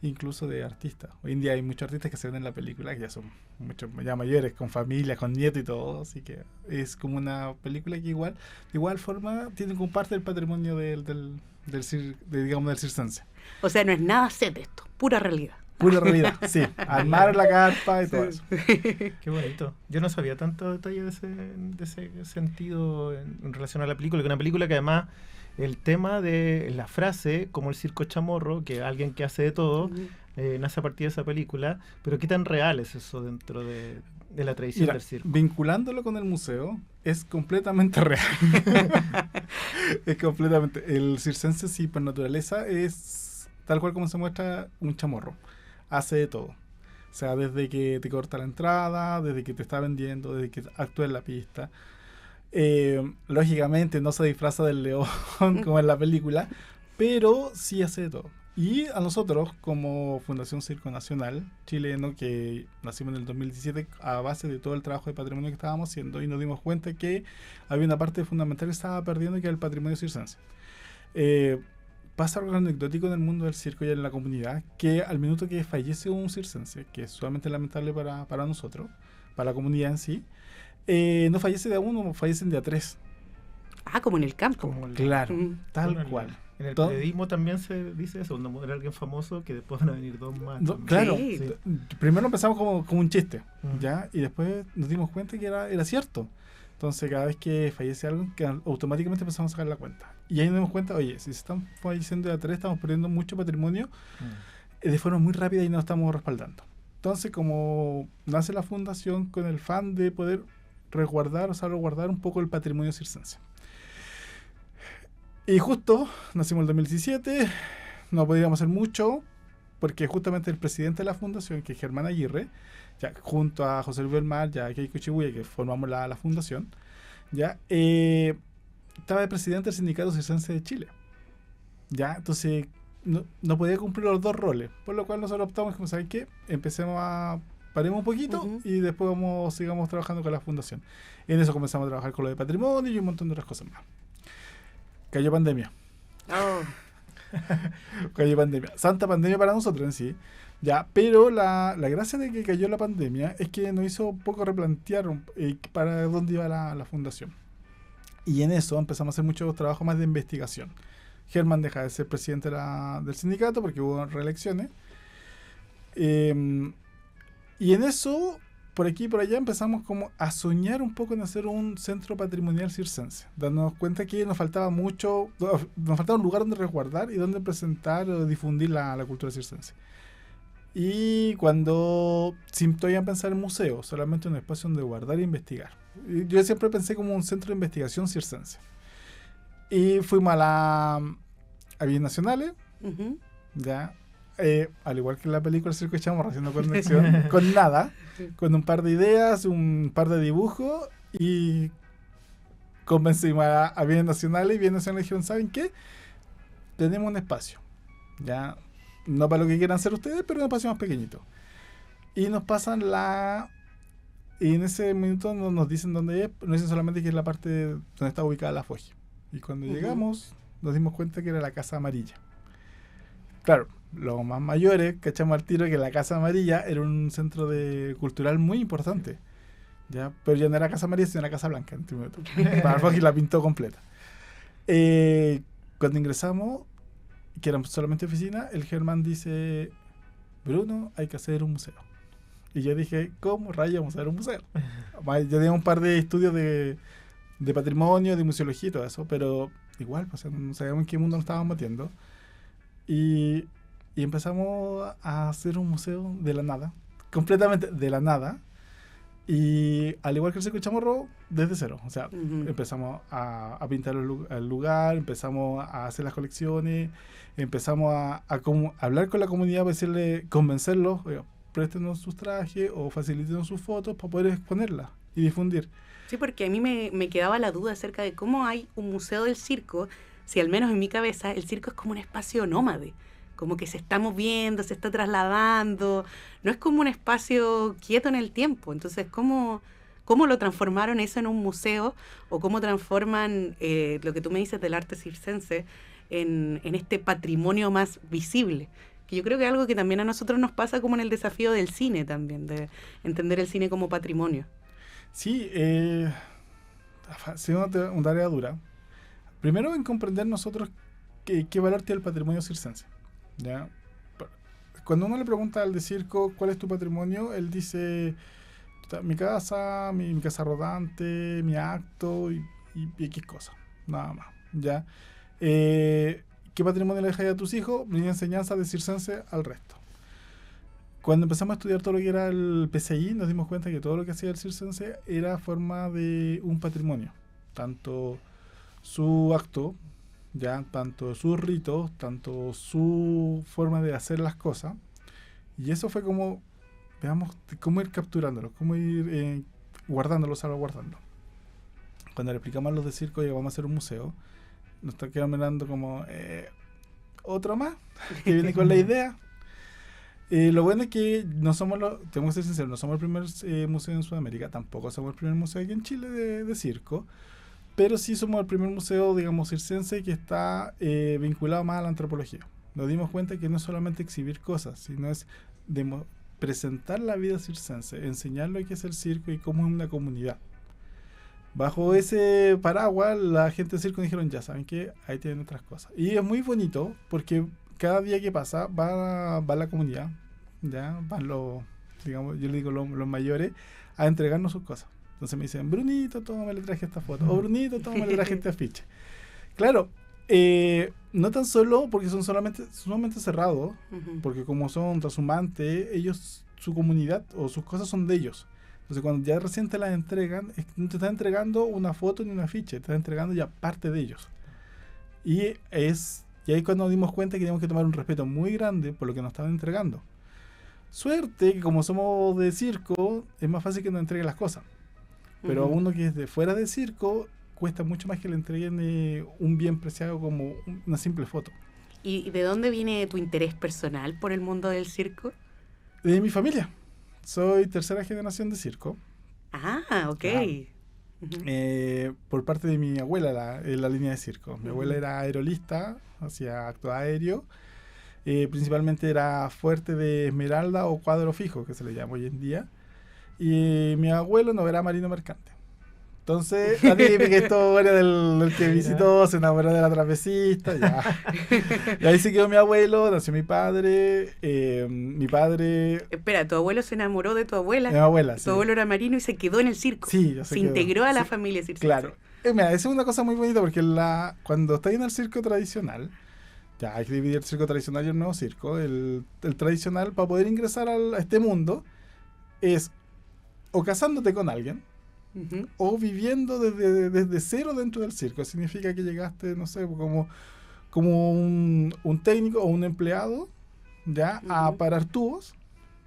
incluso de artistas. Hoy en día hay muchos artistas que se ven en la película que ya son muchos ya mayores, con familia, con nietos y todo, así que es como una película que de igual forma tiene como parte del patrimonio del circense. O sea, no es nada set esto, pura realidad. Pura realidad, sí. Armar la carpa y todo eso. Qué bonito. Yo no sabía tanto detalle de ese sentido en relación a la película, que una película que además el tema de la frase, como el circo Chamorro, que alguien que hace de todo, nace a partir de esa película, pero ¿qué tan real es eso dentro de la tradición del circo? Vinculándolo con el museo, es completamente real. Es completamente. El circense, sí, por naturaleza, es tal cual como se muestra un chamorro. Hace de todo. O sea, desde que te corta la entrada, desde que te está vendiendo, desde que actúa en la pista. Lógicamente no se disfraza del león como en la película, pero sí hace de todo. Y a nosotros, como Fundación Circo Nacional chileno, que nacimos en el 2017 a base de todo el trabajo de patrimonio que estábamos haciendo, y nos dimos cuenta que había una parte fundamental que estaba perdiendo, que era el patrimonio circense. Pasa algo anecdótico en el mundo del circo y en la comunidad, que al minuto que fallece un circense, que es sumamente lamentable para nosotros, para la comunidad en sí, no fallece de a uno, fallecen de a tres. Ah, como en el campo. Claro, tal cual. En el periodismo también se dice eso, cuando muere alguien famoso, que después van a venir dos más. Claro, Sí. Primero empezamos como un chiste, ¿ya? Y después nos dimos cuenta que era cierto. Entonces, cada vez que fallece alguien, que automáticamente empezamos a sacar la cuenta. Y ahí nos dimos cuenta, oye, si se están falleciendo de a 3, estamos perdiendo mucho patrimonio de forma muy rápida y no estamos respaldando. Entonces, como nace la fundación con el afán de poder resguardar o salvaguardar un poco el patrimonio circense. Y justo nacimos en el 2017, no podíamos hacer mucho, porque justamente el presidente de la fundación, que es Germán Aguirre, ya junto a José Luis Belmar, ya a Keiko Chibuya, que formamos la fundación, ya estaba el presidente del Sindicato Circense de Chile. Ya, entonces no podía cumplir los dos roles, por lo cual nosotros optamos, como saben qué, paremos un poquito y después sigamos trabajando con la fundación. En eso comenzamos a trabajar con lo de patrimonio y un montón de otras cosas más. Cayó pandemia. Cayó pandemia. Santa pandemia para nosotros en sí. Ya, pero la gracia de que cayó la pandemia es que nos hizo un poco replantear para dónde iba la fundación. Y en eso empezamos a hacer mucho trabajo más de investigación. Germán deja de ser presidente del sindicato porque hubo reelecciones. Y en eso, por aquí y por allá, empezamos como a soñar un poco en hacer un centro patrimonial circense, dándonos cuenta que nos faltaba un lugar donde resguardar y donde presentar o difundir la cultura circense. Y sin todavía pensar en museo, solamente un espacio donde guardar e investigar. Yo siempre pensé como un centro de investigación circense. Y fuimos a Biennacionales, ya. Al igual que en la película Circo de Chamorro, haciendo conexión con nada, con un par de ideas, un par de dibujos, y convencimos a Bienes Nacionales, y Bienes Nacionales dijeron, ¿saben qué? Tenemos un espacio, ya, no para lo que quieran hacer ustedes, pero un espacio más pequeñito. Y nos pasan y en ese minuto nos dicen dónde es, nos dicen solamente que es la parte donde está ubicada la FOGI. Y cuando llegamos, nos dimos cuenta que era la Casa Amarilla. Claro, los más mayores cachamos al tiro que la Casa Amarilla era un centro cultural muy importante, ¿ya? Pero ya no era Casa Amarilla, sino era Casa Blanca. Para FOGI la pintó completa. Cuando ingresamos, que era solamente oficina, el Germán dice, Bruno, hay que hacer un museo. Y yo dije, ¿cómo rayos vamos a hacer un museo? Ya tenía un par de estudios de patrimonio, de museología y todo eso, pero igual, pues, no sabíamos en qué mundo nos estábamos metiendo. Y empezamos a hacer un museo de la nada, completamente de la nada, y al igual que el Circo de Chamorro, desde cero. O sea, empezamos a pintar el lugar, empezamos a hacer las colecciones, empezamos a hablar con la comunidad para decirle, convencerlos, préstenos sus trajes o facilítenos sus fotos para poder exponerlas y difundir. Sí, porque a mí me quedaba la duda acerca de cómo hay un museo del circo, si al menos en mi cabeza el circo es como un espacio nómade, como que se está moviendo, se está trasladando, no es como un espacio quieto en el tiempo. Entonces, ¿cómo lo transformaron eso en un museo? ¿O cómo transforman lo que tú me dices del arte circense en este patrimonio más visible? Que yo creo que es algo que también a nosotros nos pasa como en el desafío del cine también, de entender el cine como patrimonio. Sí, ha sido una tarea dura. Primero en comprender nosotros qué valor tiene el patrimonio circense, ¿ya? Cuando uno le pregunta al de circo cuál es tu patrimonio, él dice mi casa, mi casa rodante, mi acto y X cosas, nada más, ¿ya? ¿Qué patrimonio le dejas a tus hijos? Mi enseñanza de circense al resto. Cuando empezamos a estudiar todo lo que era el PCI, nos dimos cuenta que todo lo que hacía el circense era forma de un patrimonio, tanto su acto, ya, tanto sus ritos, tanto su forma de hacer las cosas. Y eso fue como, veamos, cómo ir capturándolo, cómo ir guardándolo, salvaguardando. Cuando le explicamos a los de circo que vamos a hacer un museo, nos quedaron mirando como, ¿otro más? Que viene con la idea. Lo bueno es que tengo que ser sincero, no somos el primer museo en Sudamérica, tampoco somos el primer museo aquí en Chile de circo, pero sí somos el primer museo, digamos, circense que está vinculado más a la antropología. Nos dimos cuenta que no es solamente exhibir cosas, sino es presentar la vida circense, enseñar lo que es el circo y cómo es una comunidad. Bajo ese paraguas, la gente del circo dijeron, ya saben que ahí tienen otras cosas. Y es muy bonito porque cada día que pasa va la comunidad, ya van los, digamos, yo le digo los mayores, a entregarnos sus cosas. Entonces me dicen, Brunito, toma, le traje esta foto. O Brunito, toma, le traje este afiche. Claro, no tan solo porque son sumamente cerrados, porque como son transhumantes, ellos, su comunidad o sus cosas son de ellos. Entonces cuando ya recién te las entregan, no te están entregando una foto ni un afiche, te están entregando ya parte de ellos. Y ahí cuando nos dimos cuenta que teníamos que tomar un respeto muy grande por lo que nos estaban entregando. Suerte que como somos de circo, es más fácil que nos entreguen las cosas. Pero a uno que es de fuera de circo, cuesta mucho más que le entreguen un bien preciado como una simple foto. ¿Y de dónde viene tu interés personal por el mundo del circo? De mi familia. Soy tercera generación de circo. Ah, ok. Por parte de mi abuela, la línea de circo. Mi abuela era aerolista, hacía acto aéreo. Principalmente era fuerte de esmeralda o cuadro fijo, que se le llama hoy en día. Y mi abuelo no era marino mercante. Entonces, la típica historia del que visitó, se enamoró de la trapecista, ya. Y ahí se quedó mi abuelo, nació mi padre. Espera, ¿tu abuelo se enamoró de tu abuela? Mi abuela, Tu abuelo era marino y se quedó en el circo. Sí, se integró a la familia circense. Claro. Mira, esa es una cosa muy bonita porque cuando estás en el circo tradicional, ya hay que dividir el circo tradicional y el nuevo circo. El tradicional, para poder ingresar a este mundo, es o casándote con alguien, o viviendo desde cero dentro del circo. Significa que llegaste, no sé, como un técnico o un empleado, ya, a parar tubos,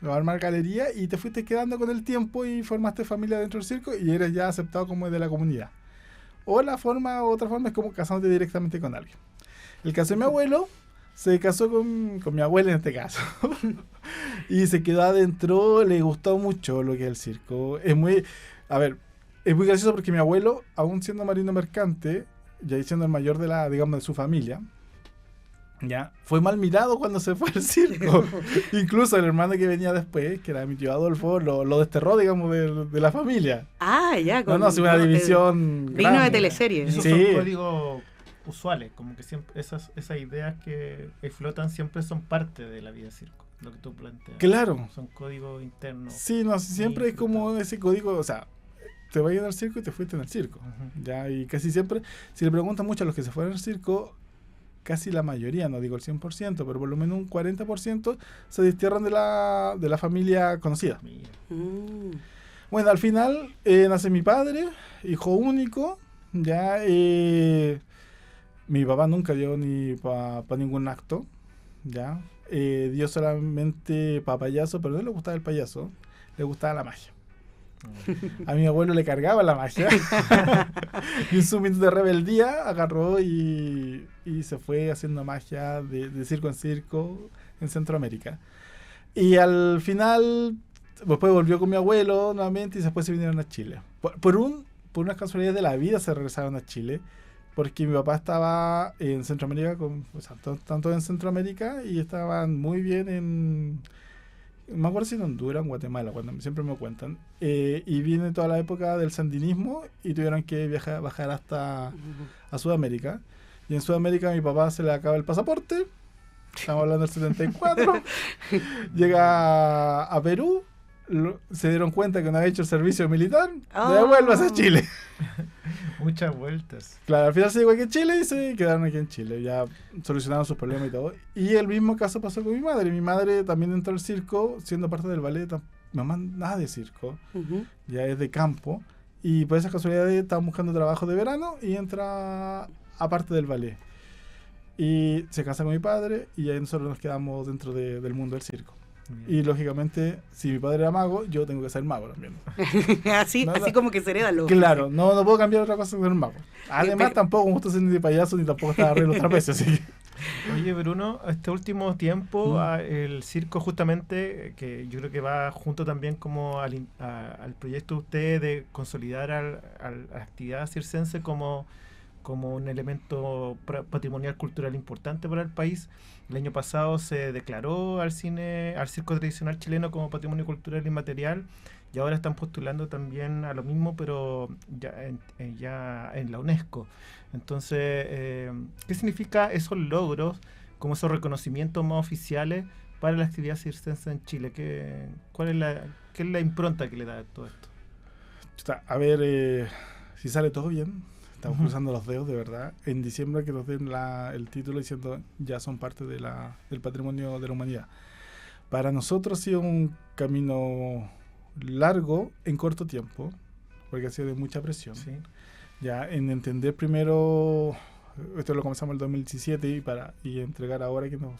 a armar galería, y te fuiste quedando con el tiempo y formaste familia dentro del circo y eres ya aceptado como de la comunidad. O otra forma es como casándote directamente con alguien. El caso de mi abuelo, se casó con mi abuela en este caso. Y se quedó adentro, le gustó mucho lo que es el circo. Es muy gracioso porque mi abuelo, aún siendo marino mercante, ya siendo el mayor de su familia, ya fue mal mirado cuando se fue al circo. Incluso el hermano que venía después, que era mi tío Adolfo, lo desterró, digamos, de la familia. Ah, ya. No, es una división digno de teleserie. Esos son códigos usuales, como que siempre esas ideas que flotan siempre son parte de la vida de circo, lo que tú planteas. Claro. Son códigos internos. Sí, no, siempre es como ese código, o sea, te vas al circo y te fuiste en el circo. Ya, y casi siempre, si le preguntan mucho a los que se fueron al circo, casi la mayoría, no digo el 100%, pero por lo menos un 40% se destierran de la familia conocida. Bueno, al final nace mi padre, hijo único, ya. Mi papá nunca dio ni para ningún acto, ya. Dio solamente para payaso, pero no le gustaba el payaso, le gustaba la magia. A mi abuelo le cargaba la magia. Y en su minuto de rebeldía agarró y se fue haciendo magia de circo en circo en Centroamérica. Y al final, después volvió con mi abuelo nuevamente y después se vinieron a Chile. Por unas casualidades de la vida se regresaron a Chile. Porque mi papá estaba en Centroamérica, tanto en Centroamérica, y estaban muy bien no me acuerdo si en Honduras o en Guatemala, cuando siempre me cuentan. Y viene toda la época del sandinismo y tuvieron que bajar hasta a Sudamérica. Y en Sudamérica a mi papá se le acaba el pasaporte, estamos hablando del 74, llega a Perú, se dieron cuenta que no había hecho el servicio militar, devuelvas a Chile. Muchas vueltas. Claro, al final se llegó aquí en Chile y se quedaron aquí en Chile. Ya solucionaron sus problemas y todo. Y el mismo caso pasó con mi madre. Mi madre también entró al circo, siendo parte del ballet. Mamá nada de circo, ya es de campo. Y por esas casualidades estaban buscando trabajo de verano y entra a parte del ballet. Y se casa con mi padre y ahí nosotros nos quedamos dentro del mundo del circo. Y lógicamente, si mi padre era mago, yo tengo que ser mago también. así como que se hereda lo. Claro, no puedo cambiar otra cosa que ser mago. Además, tampoco me gusta ser ni de payaso ni tampoco estar arriba de los trapecios. Así que. Oye, Bruno, este último tiempo el circo justamente, que yo creo que va junto también como al proyecto de usted de consolidar a la actividad circense como como un elemento patrimonial cultural importante para el país. El año pasado se declaró al circo tradicional chileno como patrimonio cultural inmaterial, y ahora están postulando también a lo mismo, pero ya en la UNESCO. Entonces, ¿qué significa esos logros, como esos reconocimientos más oficiales para la actividad circense en Chile? ¿Qué es la impronta que le da a todo esto? A ver, si sale todo bien, estamos cruzando los dedos de verdad. En diciembre que nos den el título diciendo ya son parte del patrimonio de la humanidad. Para nosotros ha sido un camino largo en corto tiempo, porque ha sido de mucha presión. Sí. Ya en entender primero, esto lo comenzamos en el 2017 y entregar ahora que nos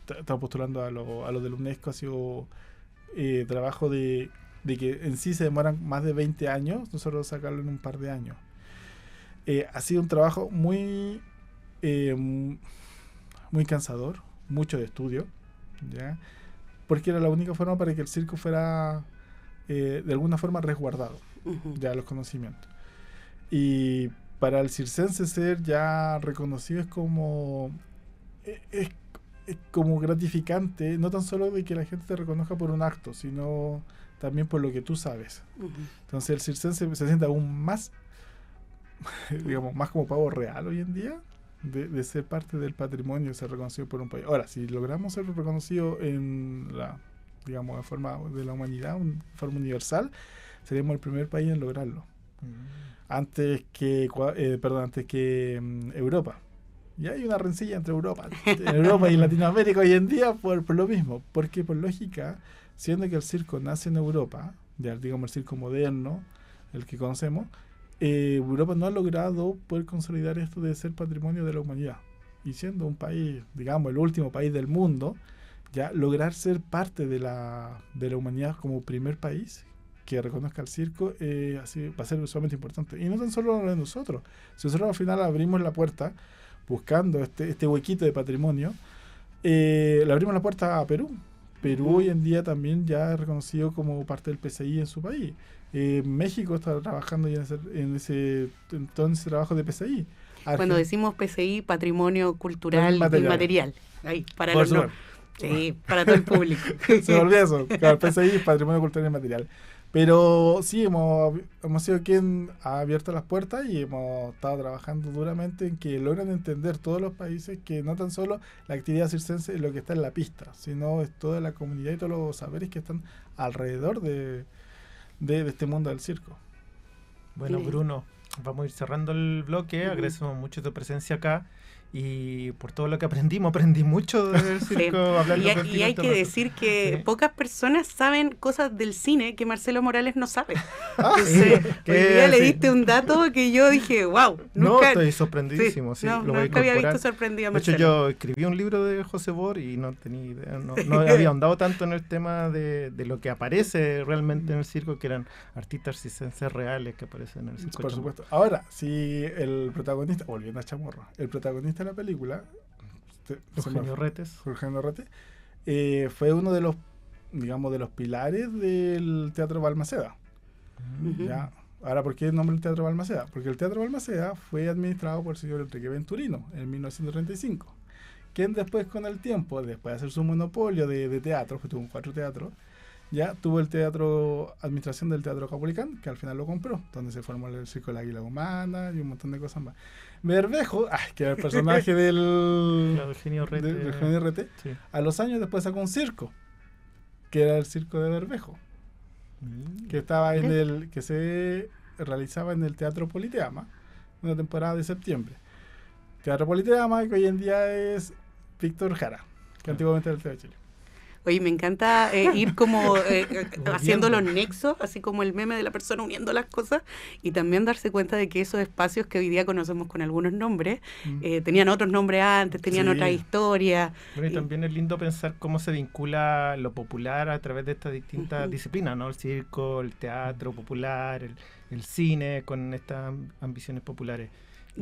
estamos postulando a lo de la UNESCO, ha sido trabajo de que en sí se demoran más de 20 años, nosotros sacarlo en un par de años. Ha sido un trabajo muy cansador, mucho de estudio, ¿ya? Porque era la única forma para que el circo fuera de alguna forma resguardado, ya los conocimientos. Y para el circense ser ya reconocido es como gratificante, no tan solo de que la gente te reconozca por un acto, sino también por lo que tú sabes. Entonces el circense se siente aún más, digamos, más como pavo real hoy en día, de ser parte del patrimonio, ser reconocido por un país. Ahora, si logramos ser reconocidos en digamos, de forma de la humanidad, en forma universal, seríamos el primer país en lograrlo. Antes que Europa. Y hay una rencilla entre Europa y Latinoamérica hoy en día por lo mismo, porque por lógica, siendo que el circo nace en Europa, ya digamos el circo moderno, el que conocemos, Europa no ha logrado poder consolidar esto de ser patrimonio de la humanidad. Y siendo un país, digamos, el último país del mundo, ya lograr ser parte de la humanidad como primer país que reconozca el circo, así va a ser sumamente importante. Y no tan solo de nosotros. Si nosotros al final abrimos la puerta buscando este huequito de patrimonio, le abrimos la puerta a Perú. Perú hoy en día también ya es reconocido como parte del PCI en su país. México está trabajando ya en todo ese trabajo de PCI. Cuando decimos PCI, Patrimonio Cultural Inmaterial. Ahí, para para todo el público. Se me olvidó eso. Claro, PCI, Patrimonio Cultural Inmaterial. Pero sí, hemos sido quien ha abierto las puertas y hemos estado trabajando duramente en que logran entender todos los países que no tan solo la actividad circense es lo que está en la pista, sino es toda la comunidad y todos los saberes que están alrededor de este mundo del circo. Bueno, Bruno, vamos a ir cerrando el bloque. Agradecemos mucho tu presencia acá. Y por todo lo que aprendí mucho del circo. Hablando y hay que decir que pocas personas saben cosas del cine que Marcelo Morales no sabe. Entonces, hoy día le diste un dato que yo dije, wow. No, estoy sorprendidísimo. Nunca había visto sorprendido a Marcelo. De hecho, yo escribí un libro de José Bor y no tenía idea, no había ahondado tanto en el tema de lo que aparece realmente en el circo, que eran artistas circenses reales que aparecen en el circo. Por supuesto. Ahora, si el protagonista, volviendo a Chamorro, el protagonista la película, Eugenio Retes, fue uno de los, digamos, de los pilares del Teatro Balmaceda. ¿Ya? Ahora, ¿por qué el nombre del Teatro Balmaceda? Porque el Teatro Balmaceda fue administrado por el señor Enrique Venturino en 1935, quien después, con el tiempo, después de hacer su monopolio de teatro, que tuvo 4 teatros, ya tuvo el administración del Teatro Caupolicán, que al final lo compró, donde se formó el Circo de la Águila Humana y un montón de cosas más. Bermejo, que era el personaje del Eugenio Rete, sí. A los años después sacó un circo, que era el Circo de Bermejo, que estaba que se realizaba en el Teatro Politeama, una temporada de septiembre. Teatro Politeama, que hoy en día es Víctor Jara, que antiguamente era el Teatro de Chile. Oye, me encanta ir como haciendo los nexos, así como el meme de la persona uniendo las cosas, y también darse cuenta de que esos espacios que hoy día conocemos con algunos nombres, tenían otros nombres antes, tenían otra historia. Bueno, y también es lindo pensar cómo se vincula lo popular a través de estas distintas disciplinas, ¿no? El circo, el teatro popular, el cine, con estas ambiciones populares.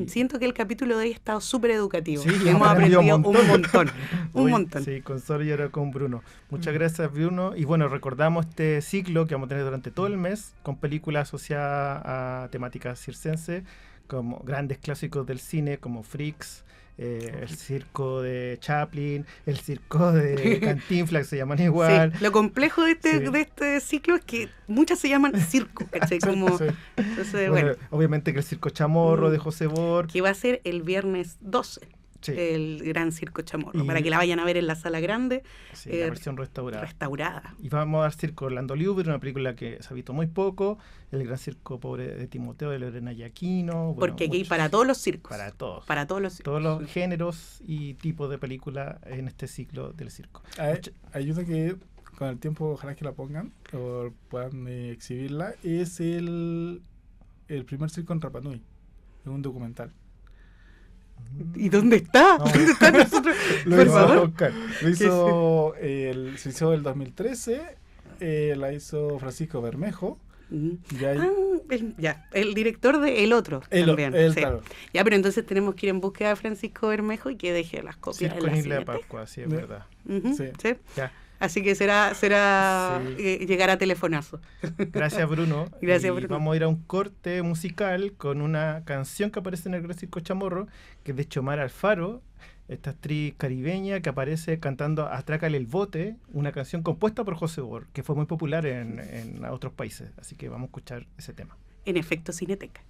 Siento que el capítulo de hoy ha estado súper educativo. Sí, hemos aprendido un montón. Sí, con Sol y ahora con Bruno. Muchas gracias, Bruno. Y bueno, recordamos este ciclo que vamos a tener durante todo el mes con películas asociadas a temáticas circense, como grandes clásicos del cine como Freaks, el circo de Chaplin, el circo de Cantinflas, que se llaman igual. Sí, lo complejo de este ciclo es que muchas se llaman circo, ¿cachai? Como, Sí. entonces, bueno, Obviamente que el circo Chamorro de José Bor. que va a ser el viernes 12. Sí. El Gran Circo Chamorro, Y- para que la vayan a ver en la sala grande, Sí, la versión restaurada. Y vamos a dar Circo Orlando Louvre, una película que se ha visto muy poco, El Gran Circo Pobre de Timoteo de Lorena Yaquino. Bueno, porque aquí hay muchos. para todos los circos. Para todos. Para todos los circos. Todos los géneros y tipos de película en este ciclo del circo. Hay una que con el tiempo ojalá que la pongan o puedan exhibirla, es el primer circo en Rapa Nui, es un documental. ¿Y dónde está? No. ¿Dónde está nosotros? Lo Por hizo favor. Oscar. Se hizo el 2013, la hizo Francisco Bermejo. Y hay- El director de El Otro también. él, sí. claro. Ya, pero entonces tenemos que ir en búsqueda de Francisco Bermejo y que deje las copias Circo en en la Isla de Cineteca. Pascua, sí, es verdad. Ujú, Sí. sí. Ya. Así que será Sí. llegar a telefonazo. Gracias, Bruno. Gracias, Y Bruno. vamos a ir a un corte musical con una canción que aparece en el Gran Circo Chamorro, que es de Xiomara Alfaro, esta actriz caribeña que aparece cantando Atrácale el bote, una canción compuesta por José Bor, que fue muy popular en otros países. Así que vamos a escuchar ese tema. En efecto, Cineteca.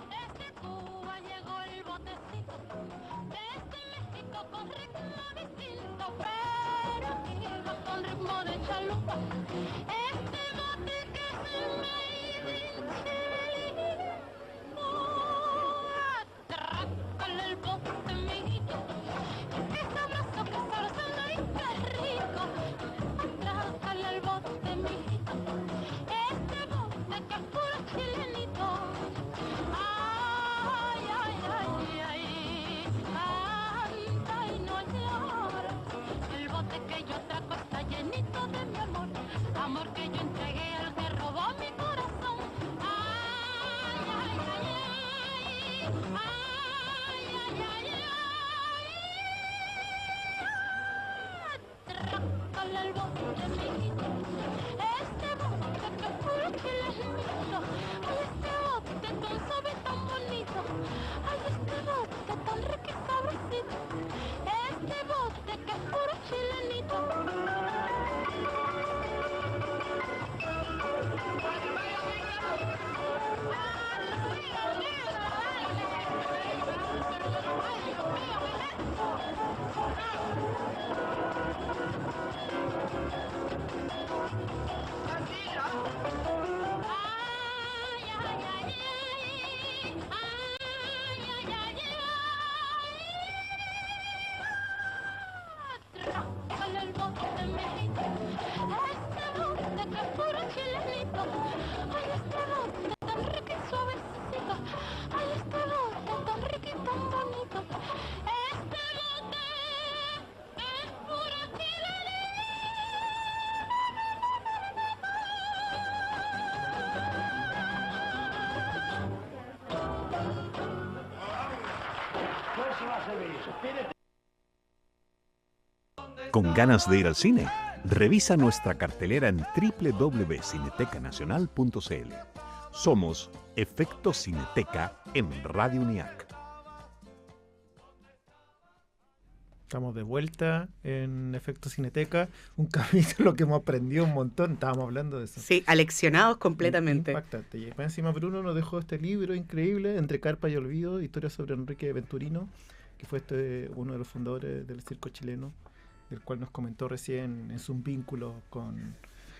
Desde Cuba llegó el botecito, desde México con ritmo distinto, pero iba con ritmo de chalupa. Este bote que es el made in Chile, atrácale el bote, mijito, qué sabroso, y qué rico. Atrácale el bote, mijito, este bote que es puro chilenito. Ay, ay, ay, ay, anda y no llores. El bote que yo atraco está llenito de mi amor, amor que yo entregué al que robó mi corazón. Ay, ay, ay, ay, ay, ay, ay, ay. Atrácale el bote, mijito, este bote que es puro chilenito. Ay, este bote tan suave y tan bonito. Ay, este bote tan rico y sabrosito. Este bote que es puro chilenito. Atrácale el bote, mijito, este bote que es puro chilenito. Ay, este bote tan rico y suavecito. Ay, este bote tan rico y tan bonito. Este bote es puro chilenito. ¿Con ganas de ir al cine? Revisa nuestra cartelera en www.cinetecanacional.cl. Somos Efecto Cineteca en Radio UNIAC. Estamos de vuelta en Efecto Cineteca, un capítulo que hemos aprendido un montón, estábamos hablando de eso. Sí, aleccionados completamente. Impactante. Y encima Bruno nos dejó este libro increíble, Entre Carpa y Olvido, historia sobre Enrique Venturino, que fue uno de los fundadores del circo chileno. del cual nos comentó recién en su vínculo con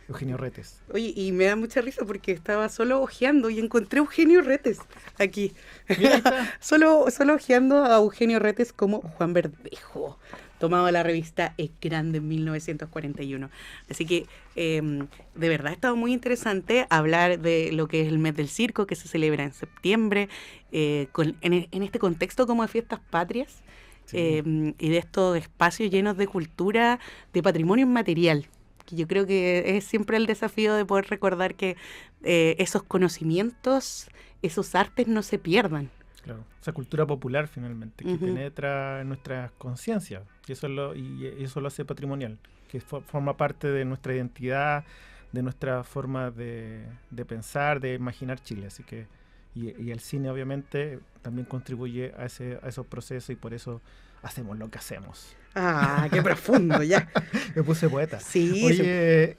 Eugenio Retes. Oye, y me da mucha risa porque estaba solo hojeando y encontré a Eugenio Retes aquí. Mira, ahí está. solo hojeando a Eugenio Retes como Juan Verdejo, tomado de la revista Es Grande en 1941. Así que de verdad ha estado muy interesante hablar de lo que es el mes del circo, que se celebra en septiembre, en este contexto como de fiestas patrias. Sí. Y de estos espacios llenos de cultura, de patrimonio inmaterial, que yo creo que es siempre el desafío de poder recordar que esos conocimientos, esos artes no se pierdan. Claro, esa cultura popular finalmente, que Ujú. penetra en nuestras conciencias, y eso lo hace patrimonial, que forma parte de nuestra identidad, de nuestra forma de pensar, de imaginar Chile. Así que y el cine obviamente también contribuye a esos procesos, y por eso hacemos lo que hacemos. Ah, qué profundo, ya. Me puse poeta. Sí, Oye,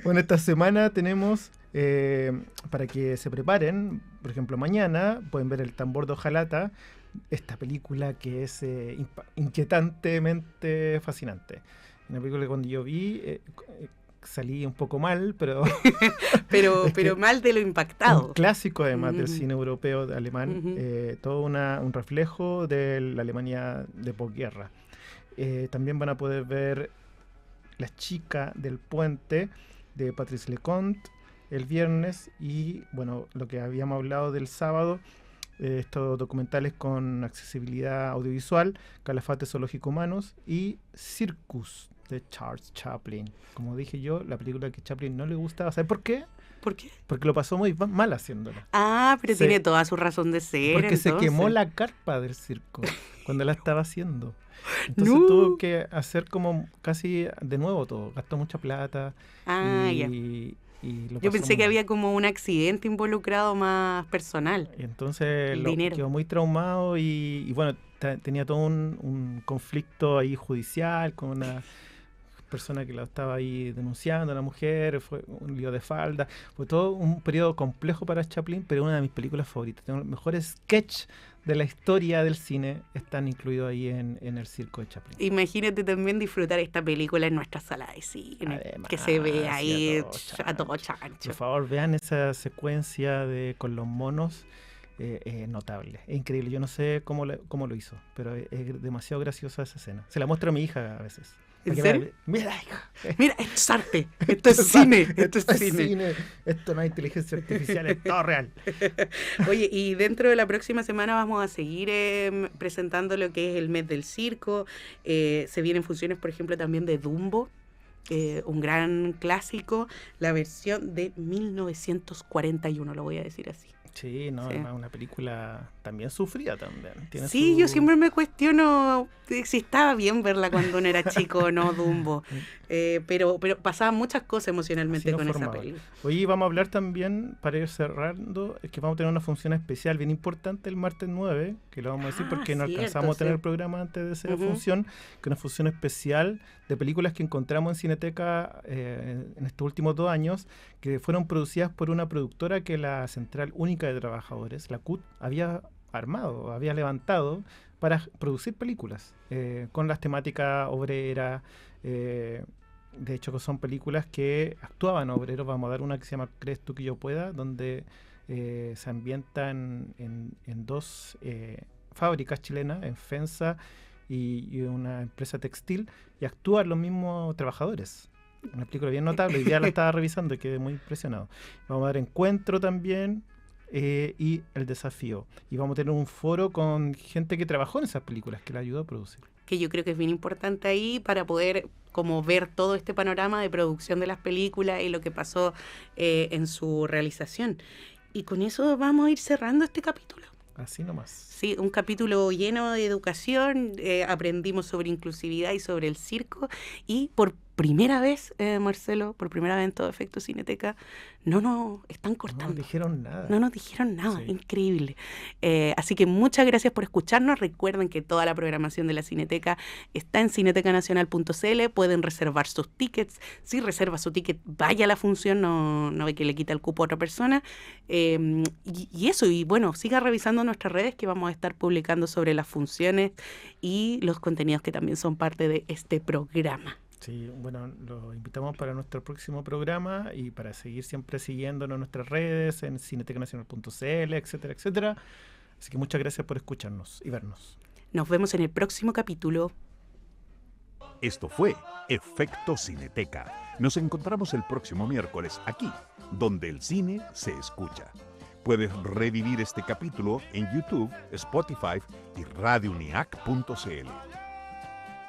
bueno, esta semana tenemos, para que se preparen, por ejemplo, mañana pueden ver El tambor de hojalata, esta película que es inquietantemente fascinante. Una película que cuando yo vi salí un poco mal, pero pero mal de lo impactado. un clásico además del Ujú. cine europeo, alemán, Ujú. todo un reflejo de la Alemania de posguerra. También van a poder ver La chica del puente de Patrice Leconte el viernes, y bueno, lo que habíamos hablado del sábado, estos documentales con accesibilidad audiovisual, Calafate Zoológico Humanos y Circus de Charles Chaplin. Como dije yo, la película que Chaplin no le gustaba. ¿Sabes por qué? ¿Por qué? Porque lo pasó muy mal haciéndola. Ah, pero Se- tiene toda su razón de ser. Porque se entonces. quemó la carpa del circo cuando la estaba haciendo. Entonces No. tuvo que hacer como casi de nuevo todo. Gastó mucha plata. Ah, ya. y lo Yo pasó pensé muy que mal. había como un accidente involucrado más personal. Y entonces El dinero. quedó muy traumado, y bueno, tenía todo un conflicto ahí judicial con una persona que la estaba ahí denunciando, una mujer, fue un lío de falda. Fue todo un periodo complejo para Chaplin, pero una de mis películas favoritas. Tengo los mejores sketches de la historia del cine, están incluidos ahí en el circo de Chaplin. Imagínate también disfrutar esta película en nuestra sala de cine, Además, que se ve sí, ahí a todo a todo chancho. Por favor, vean esa secuencia con los monos. Notable, es increíble. Yo no sé cómo lo hizo, pero es demasiado graciosa esa escena. Se la muestro a mi hija a veces. ¿En Para que serio? vea, mira, hija. Mira, esto es arte, esto es cine, esto es cine. Esto no es inteligencia artificial, es todo real. Oye, y dentro de la próxima semana vamos a seguir presentando lo que es el mes del circo. Se vienen funciones, por ejemplo, también de Dumbo, un gran clásico, la versión de 1941, lo voy a decir así. Sí, no, Sí. además una película también sufrida también. Tiene Sí, su- yo siempre me cuestiono si estaba bien verla cuando uno era chico o no, Dumbo. Pero pasaban muchas cosas emocionalmente Así nos con esa formaba. película. Hoy vamos a hablar también, para ir cerrando, es que vamos a tener una función especial bien importante el martes 9, que lo vamos a decir Ah, porque no cierto, alcanzamos a tener sí. el programa antes de esa Ujú. función, que es una función especial de películas que encontramos en Cineteca en estos últimos 2 años, que fueron producidas por una productora que la Central Única de Trabajadores, la CUT, había levantado para producir películas con las temáticas obreras. De hecho, son películas que actuaban obreros. Vamos a dar una que se llama ¿Crees tú que yo pueda?, donde se ambientan en 2 fábricas chilenas, en FENSA y una empresa textil, y actúan los mismos trabajadores. Una película bien notable, y ya la estaba revisando y quedé muy impresionado. Vamos a dar Encuentro también, y El Desafío. Y vamos a tener un foro con gente que trabajó en esas películas, que la ayudó a producir. Que yo creo que es bien importante ahí para poder como ver todo este panorama de producción de las películas y lo que pasó en su realización. Y con eso vamos a ir cerrando este capítulo. Así nomás. Sí, un capítulo lleno de educación, aprendimos sobre inclusividad y sobre el circo, y por primera vez, Marcelo, por primera vez en todo Efecto Cineteca, no nos están No cortando. nos dijeron nada. No nos dijeron nada, Sí. increíble. Así que muchas gracias por escucharnos. Recuerden que toda la programación de la Cineteca está en cinetecanacional.cl. Pueden reservar sus tickets. Si reserva su ticket, vaya a la función, no ve que le quita el cupo a otra persona. Y eso, y bueno, siga revisando nuestras redes que vamos a estar publicando sobre las funciones y los contenidos que también son parte de este programa. Sí, bueno, los invitamos para nuestro próximo programa y para seguir siempre siguiéndonos en nuestras redes, en cinetecanacional.cl, etcétera, etcétera. Así que muchas gracias por escucharnos y vernos. Nos vemos en el próximo capítulo. Esto fue Efecto Cineteca. Nos encontramos el próximo miércoles aquí, donde el cine se escucha. Puedes revivir este capítulo en YouTube, Spotify y radiouniac.cl.